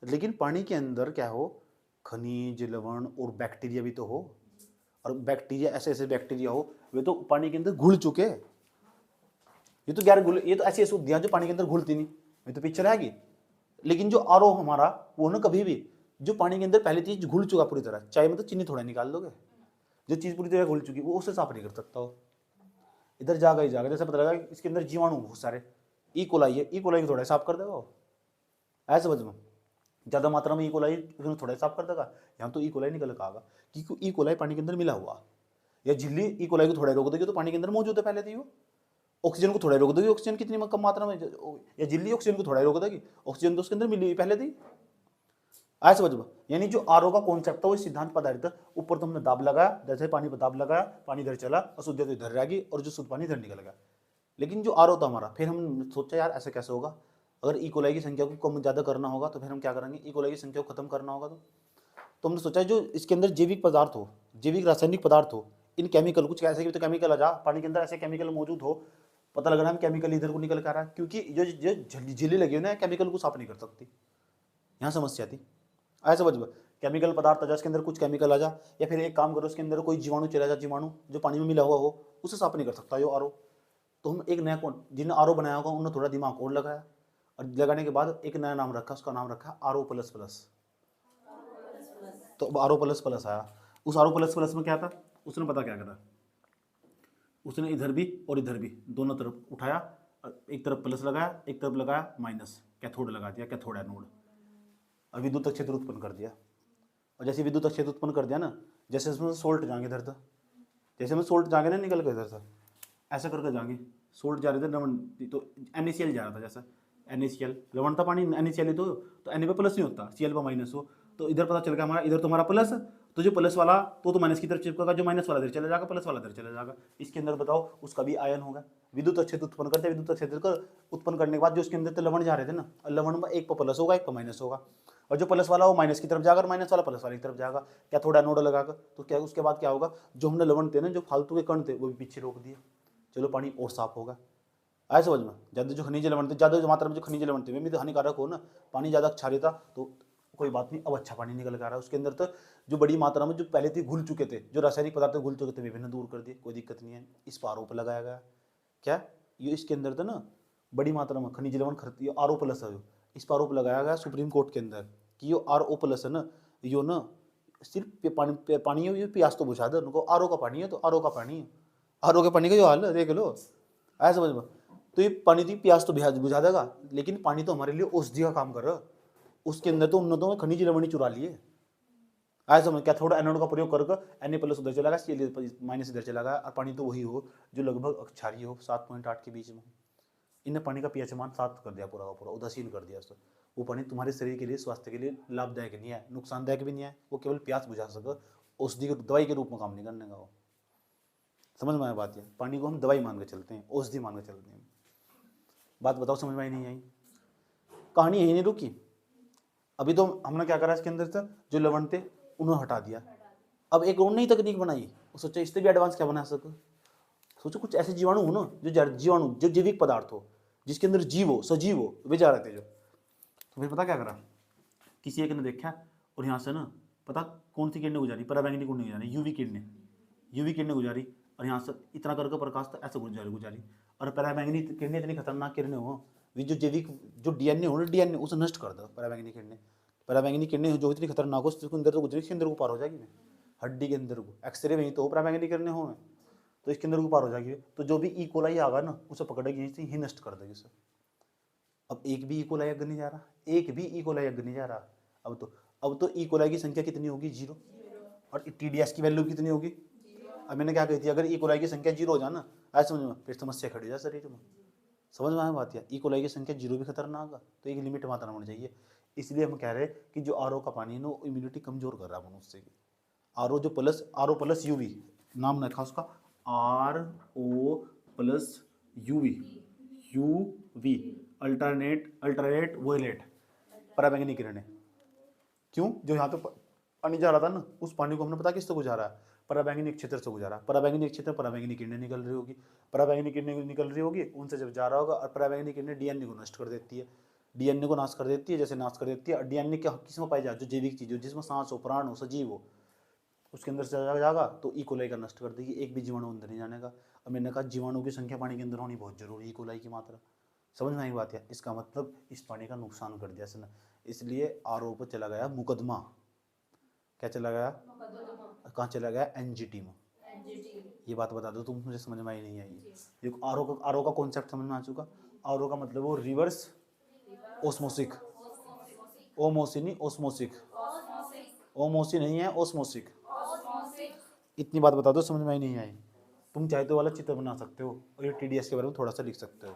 लेकिन पानी के अंदर क्या हो, खनिज, लवण और बैक्टीरिया भी तो हो, और बैक्टीरिया ऐसे ऐसे बैक्टीरिया हो, वे तो पानी के अंदर घुल चुके। ये तो यार ये तो ऐसी अशुद्धियां जो पानी के अंदर घुलती नहीं, वे तो पीछे रहेगी। लेकिन जो आरओ हमारा, वो ना कभी भी जो पानी के अंदर पहले चीज घुल चुका पूरी तरह, चाहे मतलब चीनी थोड़ा निकाल दोगे, जो चीज पूरी तरह घुल चुकी वो उससे साफ नहीं कर सकता हो, इधर जागा ही जागा। जैसे पता लगा इसके अंदर जीवाणु बहुत सारे, ई कोलाई है, ई कोलाई को थोड़ा साफ कर देगा, ऐसे समझ में, ज़्यादा मात्रा में ई कोलाई थोड़ा साफ कर देगा, यहाँ तो ई कोलाई निकल का आएगा, क्योंकि ई कोलाई पानी के अंदर मिला हुआ, या झिल्ली ई कोलाई को थोड़ा रोक देगी तो पानी के अंदर मौजूद है पहले थी वो। ऑक्सीजन को थोड़ा रोक देगी, ऑक्सीजन कितनी कम मात्रा में, या झिल्ली ऑक्सीजन को थोड़ा रोक देगी, ऑक्सीजन तो उसके अंदर मिली हुई पहले थी, ऐसे समझ में। यानी जो आरओ का कॉन्सेप्ट है वो सिद्धांत पर आधारित है। ऊपर तो हमने दाब लगाया, जैसे पानी पर दाब लगाया, पानी इधर चला, अशुद्धियाँ तो इधर रहेगी, और जो शुद्ध पानी इधर निकल गया। लेकिन जो आरओ था हमारा, फिर हम सोचा यार ऐसा कैसे होगा, अगर ई कोलाई की संख्या को कम ज़्यादा करना होगा तो फिर हम क्या करेंगे, ई कोलाई की संख्या को खत्म करना होगा। तो हमने सोचा जो इसके अंदर जैविक पदार्थ हो, जैविक रासायनिक पदार्थ हो, इन केमिकल, कुछ ऐसे भी तो केमिकल आ जा पानी के अंदर, ऐसे केमिकल मौजूद हो, पता लग रहा है केमिकल इधर को निकल कर आ रहा है, क्योंकि जो झिल्ली लगी हुई ना केमिकल को साफ नहीं कर सकती, यहाँ समस्या थी। ऐसे समझ, केमिकल पदार्थ आ जा, इसके अंदर कुछ केमिकल आ जा, या फिर एक काम करो इसके अंदर कोई जीवाणु चला जा, जीवाणु जो पानी में मिला हुआ हो, उसे साफ नहीं कर सकता यो आरओ। तो हम एक नया जिन्हें आरओ बनाया होगा उन्होंने थोड़ा दिमाग और लगाया, और लगाने के बाद एक नया नाम रखा, उसका नाम रखा आरओ प्लस प्लस। तो आरओ प्लस प्लस आया। उस आरओ प्लस प्लस में क्या था, उसने पता क्या करा, उसने इधर भी और इधर भी दोनों तरफ उठाया, एक तरफ प्लस लगाया, एक तरफ लगाया माइनस, कैथोड लगा दिया, कैथोड एनोड, और विद्युत क्षेत्र उत्पन्न कर दिया। और जैसे विद्युत क्षेत्र उत्पन्न कर दिया ना, जैसे इसमें सोल्ट जाएंगे इधर तक, जैसे में सोल्ट जाएंगे ना निकल के इधर से, ऐसा करके जाएंगे, सोल्ट जा रहे थे लवण, तो NaCl जा रहा था, जैसा NaCl लवण था पानी, NaCl तो Na पे प्लस नहीं होता, Cl पे माइनस हो, तो इधर पता चल गया हमारा, इधर तो हमारा प्लस, तो जो प्लस वाला तो माइनस की तरफ चिपकेगा, जो माइनस वाला इधर चला जाएगा, प्लस वाला इधर चला जाएगा। इसके अंदर बताओ उसका भी आयन होगा, विद्युत क्षेत्र उत्पन्न करते हैं, विद्युत क्षेत्र को उत्पन्न करने के बाद जो उसके अंदर तो लवण जा रहे थे ना, लवण में एक पर प्लस होगा, एक पर माइनस होगा, और जो प्लस वाला वो माइनस की तरफ जाएगा, माइनस वाला प्लस वाली की तरफ जाएगा, क्या थोड़ा एनोड लगाकर, तो क्या उसके बाद क्या होगा, जो हमने लवण थे ना, जो फालतू के कण थे वो भी पीछे रोक दिए, चलो पानी और साफ होगा। आए समझ में, ज़्यादा जो खनिज लवण थे, ज़्यादा मात्रा में जो खनिज लवण थे वे भी तो हानिकारक हो ना, पानी ज़्यादा क्षारीय था तो कोई बात नहीं, अब अच्छा पानी निकल कर आ रहा है। उसके अंदर तो जो बड़ी मात्रा में जो पहले थी घुल चुके थे, जो रासायनिक पदार्थ घुल चुके थे, विभिन्न दूर कर दिए, कोई दिक्कत नहीं है। इस पर आरोप लगाया गया, क्या ये इसके अंदर था ना बड़ी मात्रा में खनिज लवण आरओ प्लस है, इस पर आरोप लगाया गया सुप्रीम कोर्ट के अंदर कि यो RO प्लस है ना, यो ना सिर्फ पानी है, ये प्यास तो बुझा दे उनको, RO का पानी है तो RO का पानी है, RO के पानी का जो हाल है देख लो, ऐसा समझ में। तो ये पानी थी प्यास तो बुझा देगा, लेकिन पानी तो हमारे लिए औषधि का काम कर रहा है, उसके अंदर तो उन्होंने तो खनिज लवणी चुरा लिए। ऐसा समझ, क्या थोड़ा एनोड का प्रयोग करके Na प्लस उधर चला गया, Cl माइनस इधर चला गया, और पानी तो वही हो जो लगभग क्षारीय हो 7.8 के बीच में। इनने पानी का pH मान 7 कर दिया, पूरा का पूरा उदासीन कर दिया उसको। वो पानी तुम्हारे शरीर के लिए, स्वास्थ्य के लिए लाभदायक नहीं है, नुकसानदायक भी नहीं है, वो केवल प्यास बुझा सके, औषधि के दवाई के रूप में काम नहीं करने का वो। समझ में आया बात? है पानी को हम दवाई मान के चलते हैं, औषधि मान के चलते हैं। बात बताओ समझ में आई नहीं आई? कहानी यही नहीं रुकी। अभी तो हमने क्या करा इसके अंदर से, जो लवण थे उन्हें हटा दिया, अब एक और नई तकनीक बनाई, सोचो इससे भी एडवांस क्या बना सको। सोचो कुछ ऐसे जीवाणु हो ना, जो जैविक पदार्थ हो, जिसके अंदर जीव हो, सजीव हो, वे जा रहे थे जो। तो फिर पता क्या करा, किसी एक ने देखा और यहाँ से ना पता कौन सी किरणें गुजारी, पराबैंगनी किरणें गुजारी, यूवी किरणें गुजारी, और यहाँ से इतना करके प्रकाश तो ऐसे गुजारी। और पराबैंगनी किरणें इतनी खतरनाक किरणें हो, वे जो जैविक जो DNA हो ना, DNA उसे नष्ट कर दो। पराबैंगनी किरणें जो इतनी खतरनाक हो, उसके अंदर तो गुजरी, इसके अंदर को पार हो जाएगी, हड्डी के अंदर को, एक्सरे में ही तो पराबैंगनी किरणें हो, तो इसके अंदर को पार हो जाएगी। तो जो भी E. coli आगा ना, उसे पकड़ेगी, यहीं से ही नष्ट कर देगी उसे। अब एक भी E. coli अगर नहीं जा रहा, एक भी E. coli अगर नहीं जा रहा, अब तो E. coli की संख्या कितनी होगी? 0। और TDS की वैल्यू कितनी होगी? अब मैंने क्या कही थी, अगर E. coli की संख्या 0 हो जाए ना, ऐसे समझ में, फिर समस्या खड़ी जाए शरीर में। समझ में आया बात? है E. coli की संख्या 0 भी खतरनाक है, तो एक लिमिट मात्रा होनी चाहिए। इसलिए हम कह रहे हैं कि जो RO का पानी है ना, इम्यूनिटी कमजोर कर रहा है मनुष्य की। RO प्लस UV नाम रखा उसका, RO प्लस UV अल्ट्रावायलेट वोयलेट पराबैंगनी किरणें। क्यों? जो यहाँ पे पानी जा रहा था ना, उस पानी को हमने पता किससे गुजारा है? पराबैंगनी क्षेत्र से गुजारा। पराबैंगनी क्षेत्र में पराबैंगनी किरणें निकल रही होगी, उनसे जब जा रहा होगा, और पराबैंगनी किरणें DNA को नष्ट कर देती है, DNA को नाश कर देती है, जैसे नाश कर देती है। और DNA क्या किसमें पाई जाए? जो जैविक चीज हो, जिसमें सांस हो, प्राण हो, सजीव हो, उसके अंदर से जाएगा तो E. coli का नष्ट कर देगी, एक भी जीवाणु अंदर नहीं जाने का। अब मैंने कहा जीवाणु की संख्या पानी के अंदर होनी बहुत जरूरी, E. coli की मात्रा। समझ में आई बात? है इसका मतलब इस पानी का नुकसान कर दिया इसने, इसलिए RO पर चला गया मुकदमा। क्या चला गया? कहाँ चला गया? NGT में। ये बात बता दो तुम, मुझे समझ में आई नहीं आई? ये RO का कॉन्सेप्ट समझ में आ चुका? RO का मतलब वो रिवर्स ओस्मोसिक, ओमोसी नहीं ओस्मोसिक, ओमोसी नहीं है ओस्मोसिक। इतनी बात बता दो, समझ में आई नहीं आई? तुम चाहे तो वाला चित्र बना सकते हो, और ये TDS के बारे में थोड़ा सा लिख सकते हो।